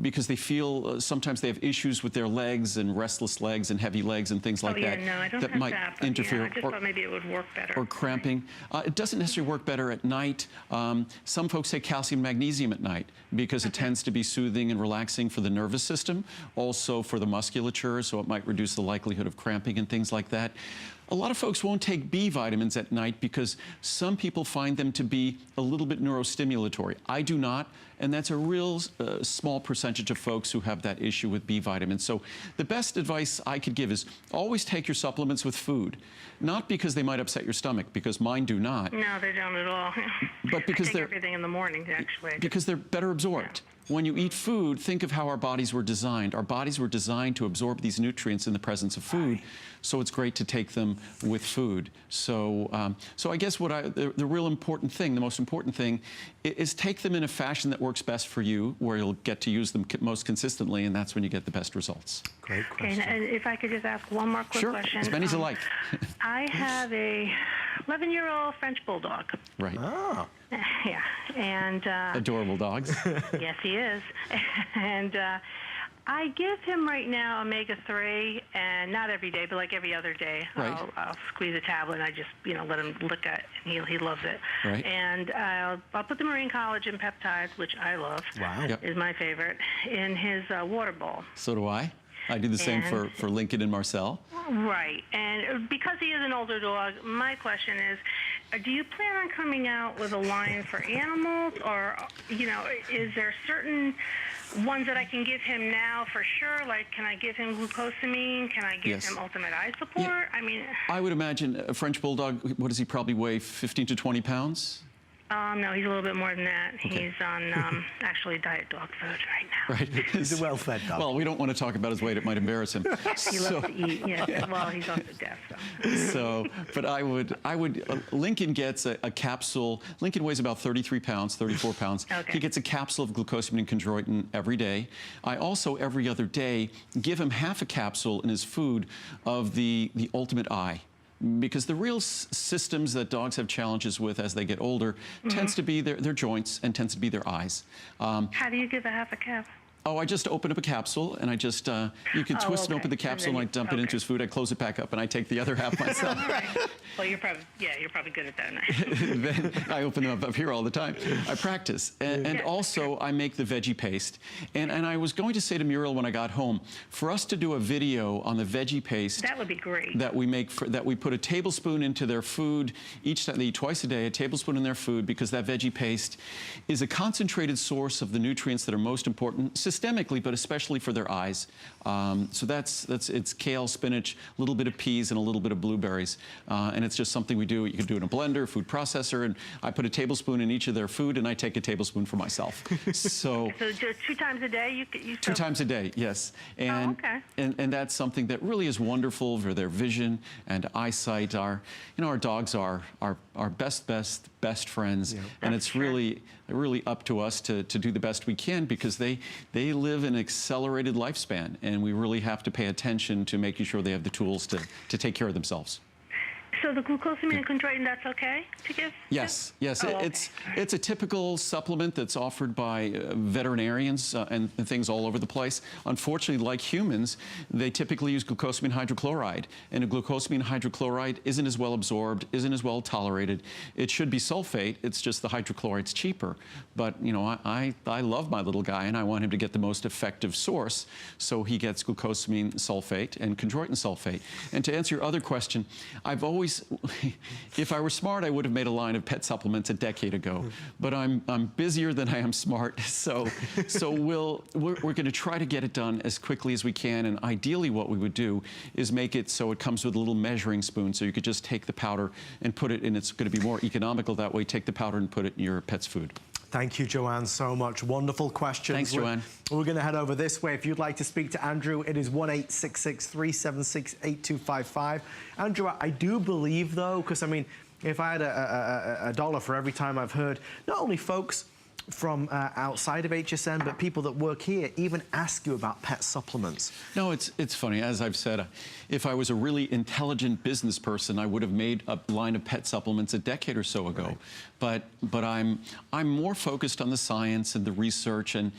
Speaker 3: because they feel sometimes they have issues with their legs and restless legs and heavy legs and things like that.
Speaker 5: No, I don't
Speaker 3: that
Speaker 5: have
Speaker 3: might
Speaker 5: that, but
Speaker 3: interfere.
Speaker 5: I just thought maybe it would work better.
Speaker 3: Or cramping. It doesn't necessarily work better at night. Some folks take calcium magnesium at night because it tends to be soothing and relaxing for the nervous system, also for the musculature, so it might reduce the likelihood of cramping and things like that. A lot of folks won't take B vitamins at night because some people find them to be a little bit neurostimulatory. I do not, and that's a real small percentage of folks who have that issue with B vitamins. So the best advice I could give is always take your supplements with food. Not because they might upset your stomach, because mine do not.
Speaker 5: No, they don't at all.
Speaker 3: But because
Speaker 5: I take everything in the morning, actually.
Speaker 3: Because they're better absorbed. When you eat food, think of how our bodies were designed. Our bodies were designed to absorb these nutrients in the presence of food, so it's great to take them with food. So, so I guess the real important thing, the most important thing, is take them in a fashion that works best for you, where you'll get to use them most consistently, and that's when you get the best results.
Speaker 2: Great question.
Speaker 5: Okay, and if I could just ask one more quick question.
Speaker 3: As many as you like.
Speaker 5: I have a 11-year-old French bulldog.
Speaker 3: Right.
Speaker 2: Oh.
Speaker 5: Yeah, and
Speaker 3: Adorable dogs.
Speaker 5: yes, he is. And I give him right now omega-3, and not every day, but like every other day.
Speaker 3: Right.
Speaker 5: I'll squeeze a tablet, and I just let him lick it, and he loves it.
Speaker 3: Right.
Speaker 5: And I'll put the marine collagen peptides, which I love,
Speaker 2: Wow.
Speaker 3: Yep.
Speaker 5: is my favorite, in his water bowl.
Speaker 3: So do I. I do the same for Lincoln and Marcel.
Speaker 5: Right, and because he is an older dog, my question is, do you plan on coming out with a line for animals, or, you know, is there certain ones that I can give him now for sure? Like, can I give him glucosamine? Can I give him ultimate eye support?
Speaker 3: Yeah.
Speaker 5: I mean,
Speaker 3: I would imagine a French Bulldog, what does he probably weigh, 15 to 20 pounds?
Speaker 5: no, he's a little bit more than that. Okay. He's on actually diet dog food right now.
Speaker 3: Right.
Speaker 2: He's a well-fed dog.
Speaker 3: Well, we don't want to talk about his weight. It might embarrass him.
Speaker 5: He loves to eat, yeah. Well, he's also deaf, so.
Speaker 3: But I would, Lincoln gets a capsule. Lincoln weighs about 33 pounds, 34 pounds.
Speaker 5: Okay.
Speaker 3: He gets a capsule of glucosamine and chondroitin every day. I also, every other day, give him half a capsule in his food of the Ultimate Eye. Because the real systems that dogs have challenges with as they get older tends to be their joints and tends to be their eyes.
Speaker 5: How do you give a half a cap?
Speaker 3: Oh, I just open up a capsule and I just, you can twist and open the capsule and I dump it into his food. I close it back up and I take the other half myself.
Speaker 5: All right. Well, you're probably good at that now.
Speaker 3: Then I open them up here all the time. I practice. And also I make the veggie paste. And I was going to say to Muriel when I got home, for us to do a video on the veggie paste.
Speaker 5: That would be great.
Speaker 3: That we make, that we put a tablespoon into their food each time, they eat twice a day, a tablespoon in their food, because that veggie paste is a concentrated source of the nutrients that are most important systemically, but especially for their eyes. So it's kale, spinach, a little bit of peas, and a little bit of blueberries. And it's just something we do. You can do it in a blender, food processor, and I put a tablespoon in each of their food, and I take a tablespoon for myself. So
Speaker 5: just 2 times a day? You
Speaker 3: 2 times a day, yes. And, and that's something that really is wonderful for their vision and eyesight. Our dogs are our best friends, and it's really up to us to do the best we can, because they live an accelerated lifespan, and we really have to pay attention to making sure they have the tools to take care of themselves.
Speaker 5: So the glucosamine and chondroitin, that's okay to give?
Speaker 3: Yes.
Speaker 5: Oh, okay.
Speaker 3: It's a typical supplement that's offered by veterinarians and things all over the place. Unfortunately, like humans, they typically use glucosamine hydrochloride, and a glucosamine hydrochloride isn't as well absorbed, isn't as well tolerated. It should be sulfate. It's just the hydrochloride's cheaper. But I love my little guy, and I want him to get the most effective source, so he gets glucosamine sulfate and chondroitin sulfate. And to answer your other question, I've always, if I were smart, I would have made a line of pet supplements a decade ago. But I'm busier than I am smart, so we're going to try to get it done as quickly as we can. And ideally, what we would do is make it so it comes with a little measuring spoon, so you could just take the powder and put it in. It's going to be more economical that way. Take the powder and put it in your pet's food.
Speaker 2: Thank you, Joanne, so much. Wonderful questions.
Speaker 3: Thanks, Joanne.
Speaker 2: We're going to head over this way. If you'd like to speak to Andrew, it is 1-866-376-8255. Andrew, I do believe, though, because, I mean, if I had a dollar for every time I've heard not only folks from outside of HSN, but people that work here even ask you about pet supplements.
Speaker 3: No, it's funny. As I've said, if I was a really intelligent business person, I would have made a line of pet supplements a decade or so ago. Right. But I'm more focused on the science and the research and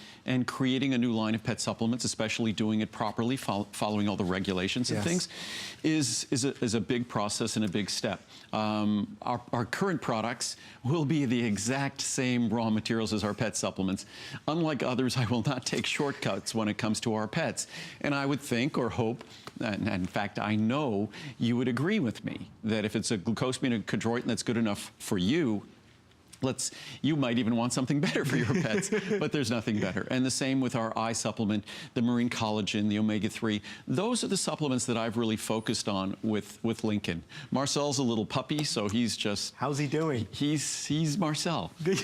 Speaker 3: creating a new line of pet supplements, especially doing it properly, following all the regulations and things, is a big process and a big step. Our current products will be the exact same raw materials as our pet supplements. Unlike others, I will not take shortcuts when it comes to our pets. And I would think or hope, and in fact, I know you would agree with me, that if it's a glucosamine and chondroitin that's good enough for you, you might even want something better for your pets, but there's nothing better. And the same with our eye supplement, the marine collagen, the omega-3. Those are the supplements that I've really focused on with Lincoln. Marcel's a little puppy, so he's just...
Speaker 2: How's he doing?
Speaker 3: He's Marcel. Good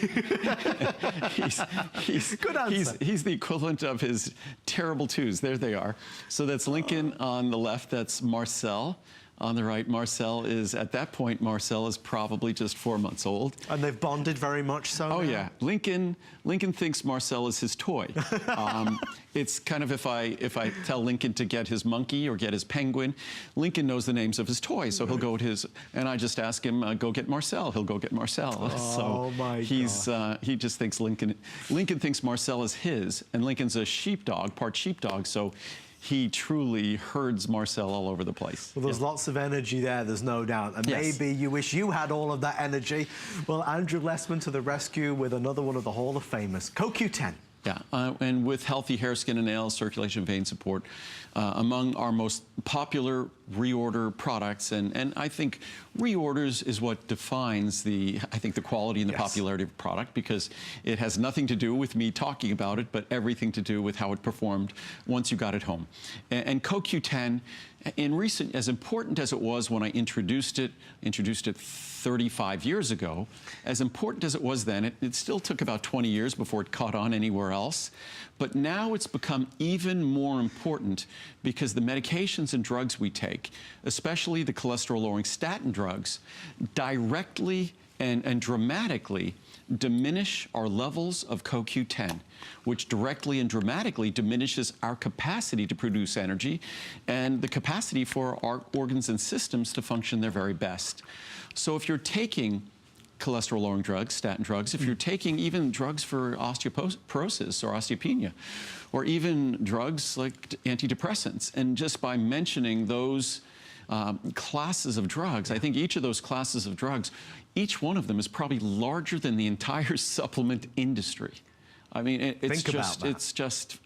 Speaker 3: answer. He's the equivalent of his terrible twos. There they are. So that's Lincoln on the left, that's Marcel. On the right, Marcel is, at that point, Marcel is probably just 4 months old. And
Speaker 2: they've bonded very much so
Speaker 3: Oh,
Speaker 2: now?
Speaker 3: yeah. Lincoln thinks Marcel is his toy. It's kind of if I tell Lincoln to get his monkey or get his penguin, Lincoln knows the names of his toys, so he'll go to his, and I just ask him, go get Marcel. He'll go get Marcel.
Speaker 2: Oh, my God.
Speaker 3: He just thinks Lincoln thinks Marcel is his, and Lincoln's a sheepdog, part sheepdog, so he truly herds Marcel all over the place.
Speaker 2: Well, there's lots of energy there, there's no doubt. And maybe you wish you had all of that energy. Well, Andrew Lessman to the rescue with another one of the Hall of Famers, CoQ10.
Speaker 3: Yeah, and with healthy hair, skin, and nails, circulation, vein support, among our most popular reorder products, and I think reorders is what defines the quality and the popularity of a product, because it has nothing to do with me talking about it, but everything to do with how it performed once you got it home. And CoQ10, as important as it was when I introduced it 35 years ago, as important as it was then, it still took about 20 years before it caught on anywhere else. But now it's become even more important because the medications and drugs we take, especially the cholesterol-lowering statin drugs, directly and dramatically diminish our levels of CoQ10, which directly and dramatically diminishes our capacity to produce energy and the capacity for our organs and systems to function their very best. So if you're taking cholesterol-lowering drugs, statin drugs, if you're taking even drugs for osteoporosis or osteopenia, or even drugs like antidepressants, and just by mentioning those classes of drugs, I think each of those classes of drugs, each one of them is probably larger than the entire supplement industry. I mean, it's just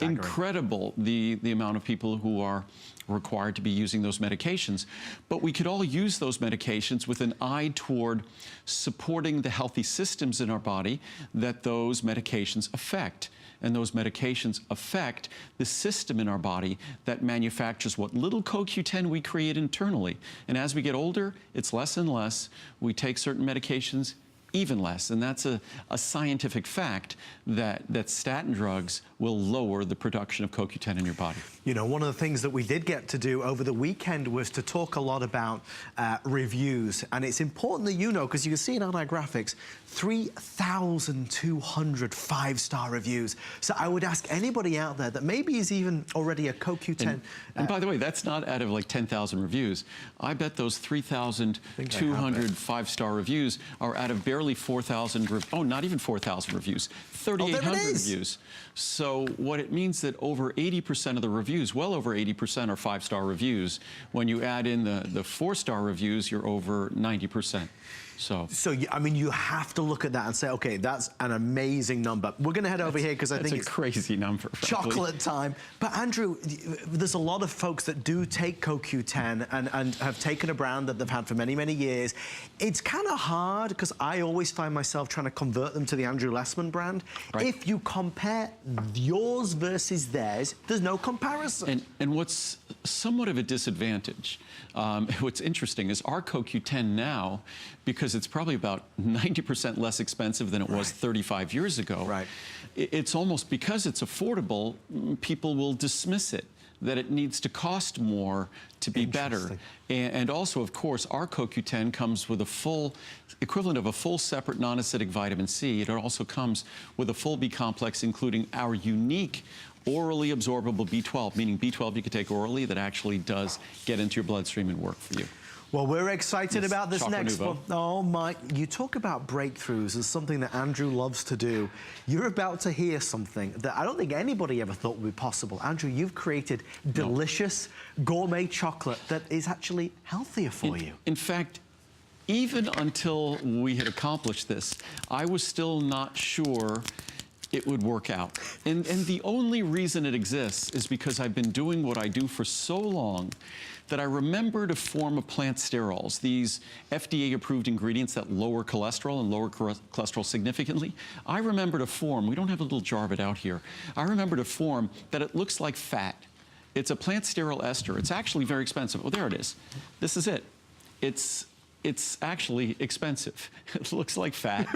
Speaker 3: incredible the amount of people who are required to be using those medications. But we could all use those medications with an eye toward supporting the healthy systems in our body that those medications affect. And those medications affect the system in our body that manufactures what little CoQ10 we create internally. And as we get older, it's less and less. We take certain medications even less. And that's a scientific fact that statin drugs will lower the production of CoQ10 in your body.
Speaker 2: You know, one of the things that we did get to do over the weekend was to talk a lot about reviews. And it's important that you know, because you can see it on our graphics, 3,200 five-star reviews. So I would ask anybody out there that maybe is even already a CoQ10.
Speaker 3: And by the way, that's not out of like 10,000 reviews. I bet those 3,200 five-star reviews are out of barely 4,000, not even 4,000 reviews, 3,800 reviews. So what it means that over 80% of the reviews, well over 80% are five-star reviews. When you add in the four-star reviews, you're over 90%. So,
Speaker 2: I mean, you have to look at that and say, okay, that's an amazing number. We're going to head over here because I think it's
Speaker 3: a crazy number.
Speaker 2: Chocolate time. But Andrew, there's a lot of folks that do take CoQ10 and have taken a brand that they've had for many, many years. It's kind of hard because I always find myself trying to convert them to the Andrew Lessman brand. Right. If you compare yours versus theirs, there's no comparison.
Speaker 3: And what's somewhat of a disadvantage, what's interesting is our CoQ10 now, because it's probably about 90% less expensive than it was 35 years ago.
Speaker 2: Right.
Speaker 3: It's almost, because it's affordable, people will dismiss it, that it needs to cost more to be better. And also, of course, our CoQ10 comes with a full, equivalent of a full separate non-acidic vitamin C. It also comes with a full B complex, including our unique orally absorbable B12, meaning B12 you can take orally that actually does get into your bloodstream and work for you.
Speaker 2: Well, we're excited about this next one. Oh, Mike, you talk about breakthroughs as something that Andrew loves to do. You're about to hear something that I don't think anybody ever thought would be possible. Andrew, you've created delicious gourmet chocolate that is actually healthier for you.
Speaker 3: In fact, even until we had accomplished this, I was still not sure it would work out. And the only reason it exists is because I've been doing what I do for so long that I remember to form of plant sterols, these FDA-approved ingredients that lower cholesterol and lower cholesterol significantly. I remember to form, we don't have a little jar of it out here, I remember to form that it looks like fat. It's a plant sterol ester. It's actually very expensive. Oh, there it is. This is it. It's actually expensive. It looks like fat,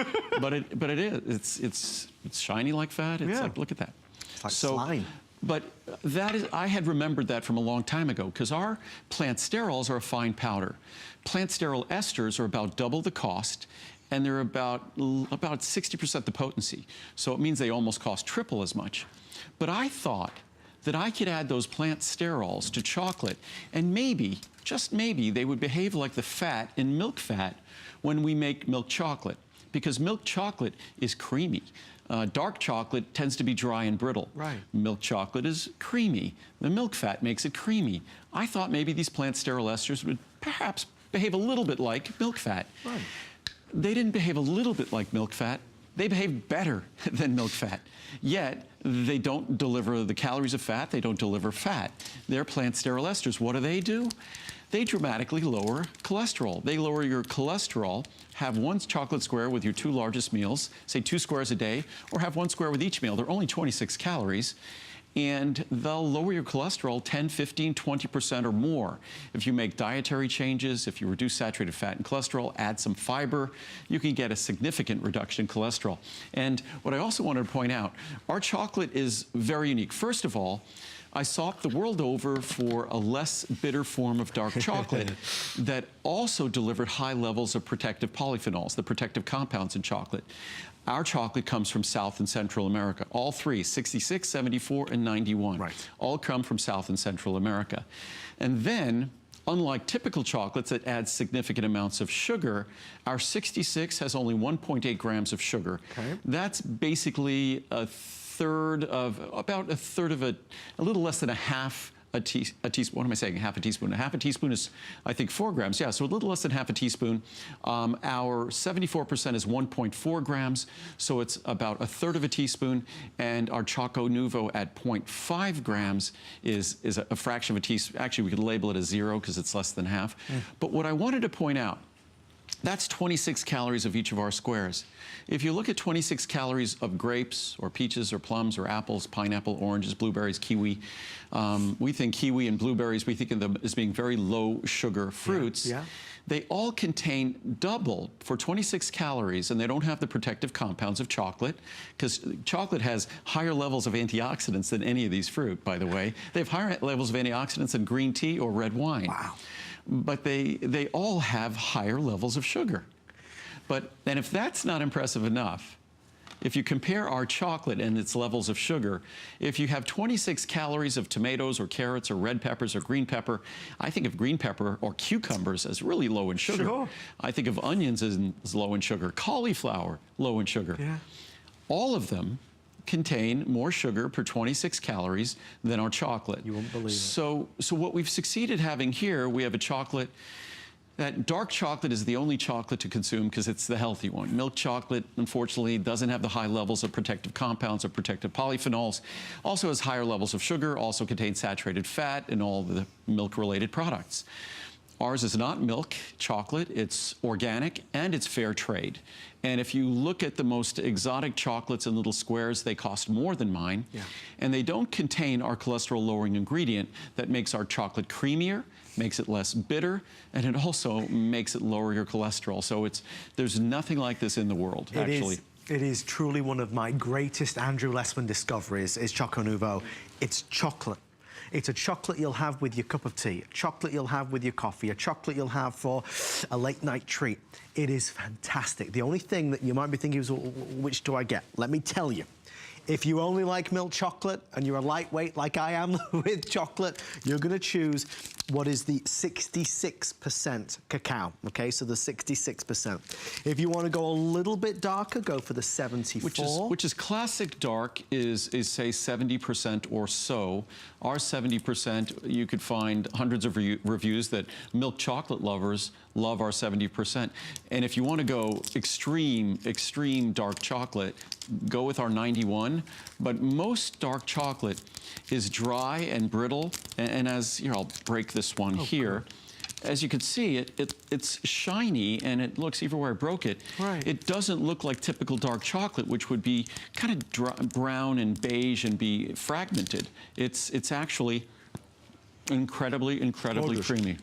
Speaker 3: but it is. It's shiny like fat. It's like, look at that.
Speaker 2: It's like slime.
Speaker 3: But that is, I had remembered that from a long time ago, because our plant sterols are a fine powder. Plant sterol esters are about double the cost, and they're about 60% the potency. So it means they almost cost triple as much. But I thought that I could add those plant sterols to chocolate, and maybe, just maybe, they would behave like the fat in milk fat when we make milk chocolate, because milk chocolate is creamy. Dark chocolate tends to be dry and brittle.
Speaker 2: Right.
Speaker 3: Milk chocolate is creamy. The milk fat makes it creamy. I thought maybe these plant sterol esters would perhaps behave a little bit like milk fat.
Speaker 2: Right.
Speaker 3: They didn't behave a little bit like milk fat. they behave better than milk fat. Yet, they don't deliver the calories of fat, they don't deliver fat. They're plant sterol esters. What do? They dramatically lower cholesterol. They lower your cholesterol. Have one chocolate square with your 2 largest meals, say 2 squares a day, or have 1 square with each meal. They're only 26 calories. And they'll lower your cholesterol 10, 15, 20% or more. If you make dietary changes, if you reduce saturated fat and cholesterol, add some fiber, you can get a significant reduction in cholesterol. And what I also wanted to point out, our chocolate is very unique. First of all, I sought the world over for a less bitter form of dark chocolate that also delivered high levels of protective polyphenols, the protective compounds in chocolate. Our chocolate comes from South and Central America. All three, 66, 74, and 91. Right. All come from South and Central America. And then, unlike typical chocolates that add significant amounts of sugar, our 66 has only 1.8 grams of sugar. Okay. That's basically about a third of a little less than a half a teaspoon. What am I saying? Half a teaspoon. Half a teaspoon is, I think, 4 grams. Yeah, so a little less than half a teaspoon. Our 74% is 1.4 grams, so it's about a third of a teaspoon. And our Choco Nuvo at 0.5 grams is a fraction of a teaspoon. Actually, we could label it as 0 because it's less than half. But what I wanted to point out, that's 26 calories of each of our squares. If you look at 26 calories of grapes or peaches or plums or apples, pineapple, oranges, blueberries, kiwi, we think kiwi and blueberries, we think of them as being very low sugar fruits. Yeah. They all contain double for 26 calories, and they don't have the protective compounds of chocolate, because chocolate has higher levels of antioxidants than any of these fruit, by the way. They have higher levels of antioxidants than green tea or red wine. Wow. But they all have higher levels of sugar. And if that's not impressive enough, if you compare our chocolate and its levels of sugar, if you have 26 calories of tomatoes or carrots or red peppers or green pepper, I think of green pepper or cucumbers as really low in sugar. Sure. I think of onions as low in sugar, cauliflower low in sugar. Yeah. All of them contain more sugar per 26 calories than our chocolate. You won't believe it. So what we've succeeded having here, we have a chocolate. That dark chocolate is the only chocolate to consume because it's the healthy one. Milk chocolate, unfortunately, doesn't have the high levels of protective compounds or protective polyphenols. Also has higher levels of sugar, also contains saturated fat in all the milk-related products. Ours is not milk chocolate, it's organic, and it's fair trade. And if you look at the most exotic chocolates in little squares, they cost more than mine. Yeah. And they don't contain our cholesterol-lowering ingredient that makes our chocolate creamier, makes it less bitter, and it also makes it lower your cholesterol. So there's nothing like this in the world, actually.
Speaker 2: It is truly one of my greatest Andrew Lessman discoveries, is Choco Nuvo. It's chocolate. It's a chocolate you'll have with your cup of tea, a chocolate you'll have with your coffee, a chocolate you'll have for a late night treat. It is fantastic. The only thing that you might be thinking is, which do I get? Let me tell you. If you only like milk chocolate and you're a lightweight like I am with chocolate, you're going to choose what is the 66% cacao, okay? So the 66%. If you want to go a little bit darker, go for the 74.
Speaker 3: Which is classic dark is say 70% or so. Our 70%, you could find hundreds of reviews that milk chocolate lovers love our 70%. And if you want to go extreme dark chocolate, go with our 91. But most dark chocolate is dry and brittle. And as, here, I'll break this one here. Cool. As you can see, it's shiny, and it looks, even where I broke it, right. It doesn't look like typical dark chocolate, which would be kind of brown and beige and be fragmented. It's actually incredibly creamy.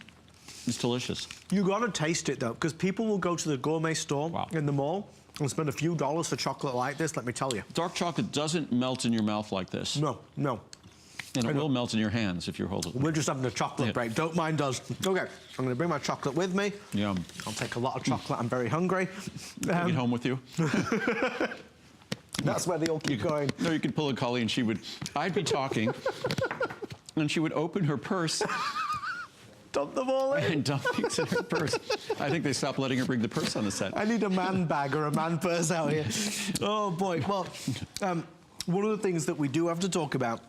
Speaker 3: It's delicious.
Speaker 2: You gotta taste it though, because people will go to the gourmet store in the mall and spend a few dollars for chocolate like this, let me tell you.
Speaker 3: Dark chocolate doesn't melt in your mouth like this.
Speaker 2: No, no.
Speaker 3: And it will melt in your hands if you hold it.
Speaker 2: We're just having a chocolate break. Don't mind us. Okay, I'm going to bring my chocolate with me.
Speaker 3: Yum.
Speaker 2: I'll take a lot of chocolate. I'm very hungry.
Speaker 3: Take it home with you.
Speaker 2: That's where they all keep going.
Speaker 3: No, you could pull a Collie and I'd be talking, and she would open her purse.
Speaker 2: Dump them all in.
Speaker 3: And dump things in her purse. I think they stopped letting her bring the purse on the set.
Speaker 2: I need a man bag or a man purse out here. Oh, boy. Well, one of the things that we do have to talk about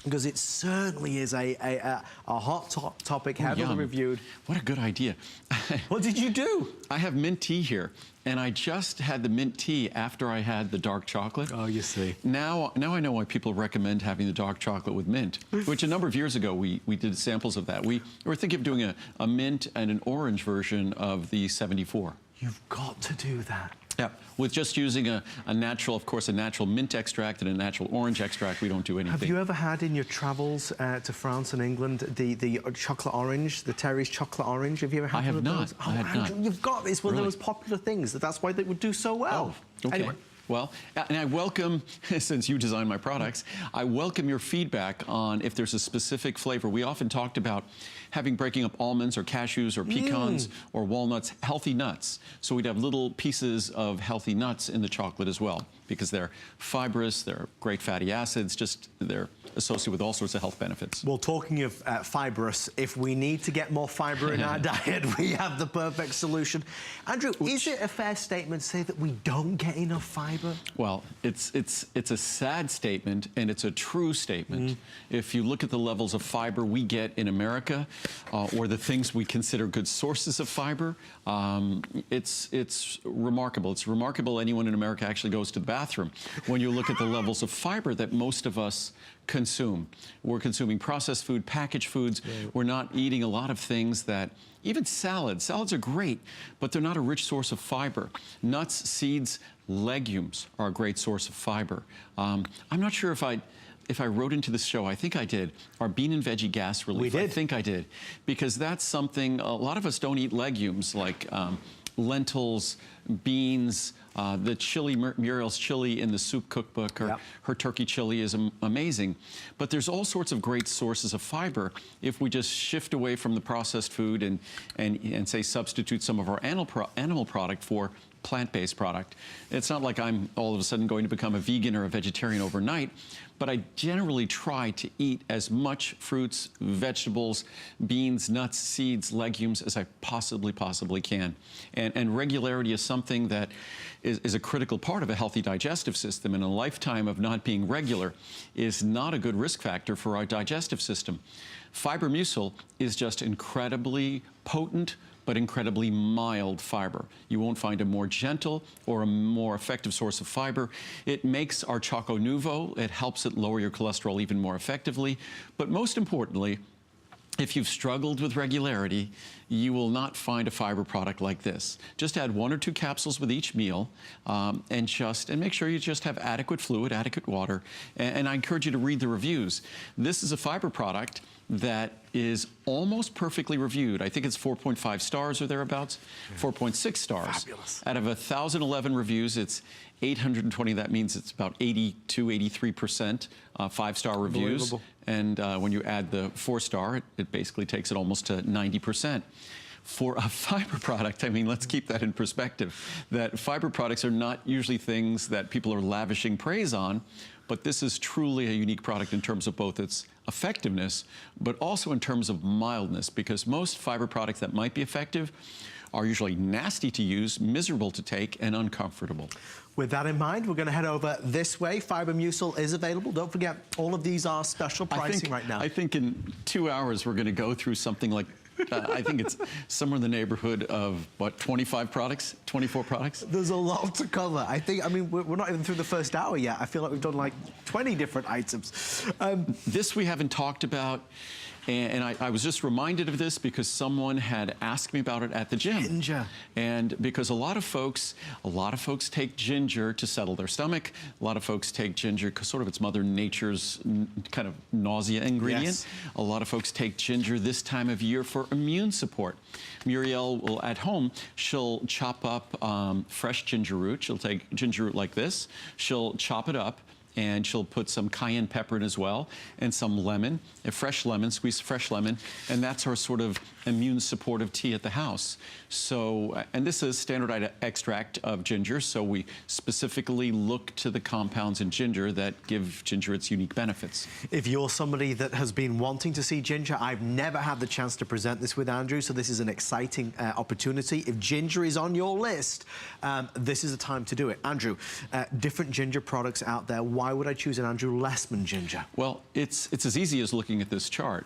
Speaker 2: because it certainly is a hot topic, heavily reviewed.
Speaker 3: What a good idea.
Speaker 2: What did you do?
Speaker 3: I have mint tea here, and I just had the mint tea after I had the dark chocolate.
Speaker 2: Oh, you see.
Speaker 3: Now I know why people recommend having the dark chocolate with mint, which a number of years ago we did samples of that. We were thinking of doing a mint and an orange version of the 74.
Speaker 2: You've got to do that.
Speaker 3: Yeah, with just using a natural, of course, a natural mint extract and a natural orange extract, we don't do anything.
Speaker 2: Have you ever had in your travels to France and England the chocolate orange, the Terry's chocolate orange? Have you ever had
Speaker 3: I have not.
Speaker 2: Oh, Andrew, you've got it's one of
Speaker 3: Really?
Speaker 2: those popular things. That's why they would do so well.
Speaker 3: Oh, okay.
Speaker 2: Anyway.
Speaker 3: Well, and I welcome, since you design my products, I welcome your feedback on if there's a specific flavor. We often talked about breaking up almonds or cashews or pecans or walnuts, healthy nuts. So we'd have little pieces of healthy nuts in the chocolate as well, because they're fibrous, they're great fatty acids, they're associated with all sorts of health benefits.
Speaker 2: Well, talking of fibrous, if we need to get more fiber in our diet, we have the perfect solution. Andrew, is it a fair statement to say that we don't get enough fiber?
Speaker 3: Well, it's a sad statement, and it's a true statement. If you look at the levels of fiber we get in America, or the things we consider good sources of fiber, it's remarkable. It's remarkable anyone in America actually goes to the bathroom when you look at the levels of fiber that most of us consume. We're consuming processed food, packaged foods. We're not eating a lot of things that, even salads. Salads are great, but they're not a rich source of fiber. Nuts, seeds, legumes are a great source of fiber. I'm not sure if I wrote into this show, I think I did, our bean and veggie gas relief.
Speaker 2: We did.
Speaker 3: I think I did, because that's something, a lot of us don't eat legumes like lentils, beans, the chili, Muriel's chili in the soup cookbook, or her turkey chili is amazing. But there's all sorts of great sources of fiber if we just shift away from the processed food and say substitute some of our animal product for plant-based product. It's not like I'm all of a sudden going to become a vegan or a vegetarian overnight, but I generally try to eat as much fruits, vegetables, beans, nuts, seeds, legumes as I possibly can. And regularity is something that is a critical part of a healthy digestive system, and a lifetime of not being regular is not a good risk factor for our digestive system. Fiber mucil is just incredibly potent, but incredibly mild fiber. You won't find a more gentle or a more effective source of fiber. It makes our Choco Nuvo. It helps it lower your cholesterol even more effectively. But most importantly, if you've struggled with regularity, you will not find a fiber product like this. Just add 1 or 2 capsules with each meal, and make sure you just have adequate fluid, adequate water. And I encourage you to read the reviews. This is a fiber product that is almost perfectly reviewed. I think it's 4.5 stars or thereabouts, 4.6 stars.
Speaker 2: Fabulous.
Speaker 3: Out of 1,011 reviews, it's 820. That means it's about 82, 83% 5-star reviews. And when you add the 4-star, it basically takes it almost to 90%. For a fiber product, I mean, let's keep that in perspective, that fiber products are not usually things that people are lavishing praise on, but this is truly a unique product in terms of both its effectiveness, but also in terms of mildness, because most fiber products that might be effective are usually nasty to use, miserable to take, and uncomfortable.
Speaker 2: With that in mind, we're going to head over this way. Fiber Mucil is available. Don't forget, all of these are special pricing right now.
Speaker 3: I think in 2 hours, we're going to go through something like I think it's somewhere in the neighborhood of, what, 25 products, 24 products?
Speaker 2: There's a lot to cover. I mean, we're not even through the first hour yet. I feel like we've done like 20 different items.
Speaker 3: This we haven't talked about. And I was just reminded of this because someone had asked me about it at the gym.
Speaker 2: Ginger.
Speaker 3: And because a lot of folks take ginger to settle their stomach. A lot of folks take ginger because sort of it's Mother Nature's kind of nausea ingredient.
Speaker 2: Yes.
Speaker 3: A lot of folks take ginger this time of year for immune support. Muriel will, at home, she'll chop up fresh ginger root. She'll take ginger root like this. She'll chop it up, and she'll put some cayenne pepper in as well, and some lemon, a fresh lemon, squeeze fresh lemon, and that's our sort of immune supportive tea at the house. So, and this is standard extract of ginger, so we specifically look to the compounds in ginger that give ginger its unique benefits.
Speaker 2: If you're somebody that has been wanting to see ginger, I've never had the chance to present this with Andrew, so this is an exciting opportunity. If ginger is on your list, this is the time to do it. Andrew, different ginger products out there. Why why would I choose an Andrew Lessman ginger?
Speaker 3: Well, it's as easy as looking at this chart.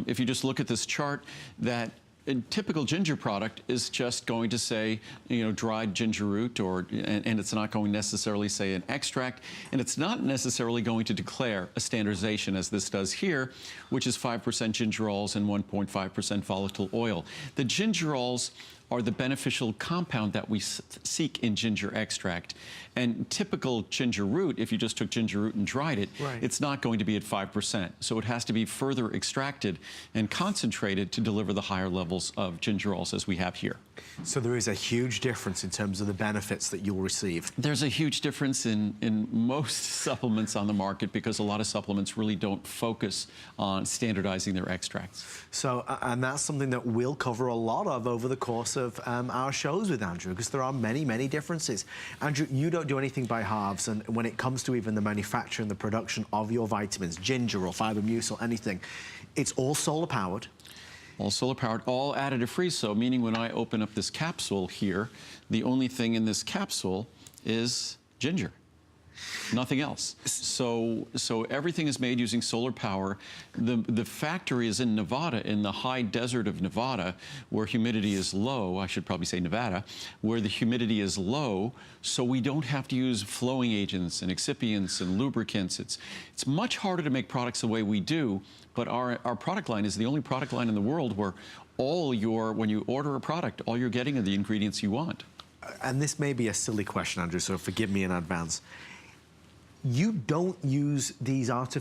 Speaker 3: If you just look at this chart, that a typical ginger product is just going to say, you know, dried ginger root, and it's not going to necessarily say an extract, and it's not necessarily going to declare a standardization as this does here, which is 5% gingerols and 1.5% volatile oil. The gingerols are the beneficial compound that we seek in ginger extract. And typical ginger root, if you just took ginger root and dried it, it's not going to be at 5%. So it has to be further extracted and concentrated to deliver the higher levels of gingerols as we have here.
Speaker 2: So there is a huge difference in terms of the benefits that you'll receive.
Speaker 3: There's a huge difference in most supplements on the market because a lot of supplements really don't focus on standardizing their extracts.
Speaker 2: So, and that's something that we'll cover a lot of over the course of our shows with Andrew, because there are many, many differences. Andrew, you don't do anything by halves, and when it comes to even the manufacture and the production of your vitamins, ginger or fiber mucil, anything, it's all solar powered.
Speaker 3: All solar powered, all additive free. So meaning when I open up this capsule here, the only thing in this capsule is ginger. Nothing else. So everything is made using solar power. The factory is in Nevada, in the high desert of Nevada, where humidity is low. I should probably say Nevada, where the humidity is low, so we don't have to use flowing agents and excipients and lubricants. It's much harder to make products the way we do, but our product line is the only product line in the world where when you order a product, all you're getting are the ingredients you want.
Speaker 2: And this may be a silly question, Andrew, so forgive me in advance. You don't use these artificial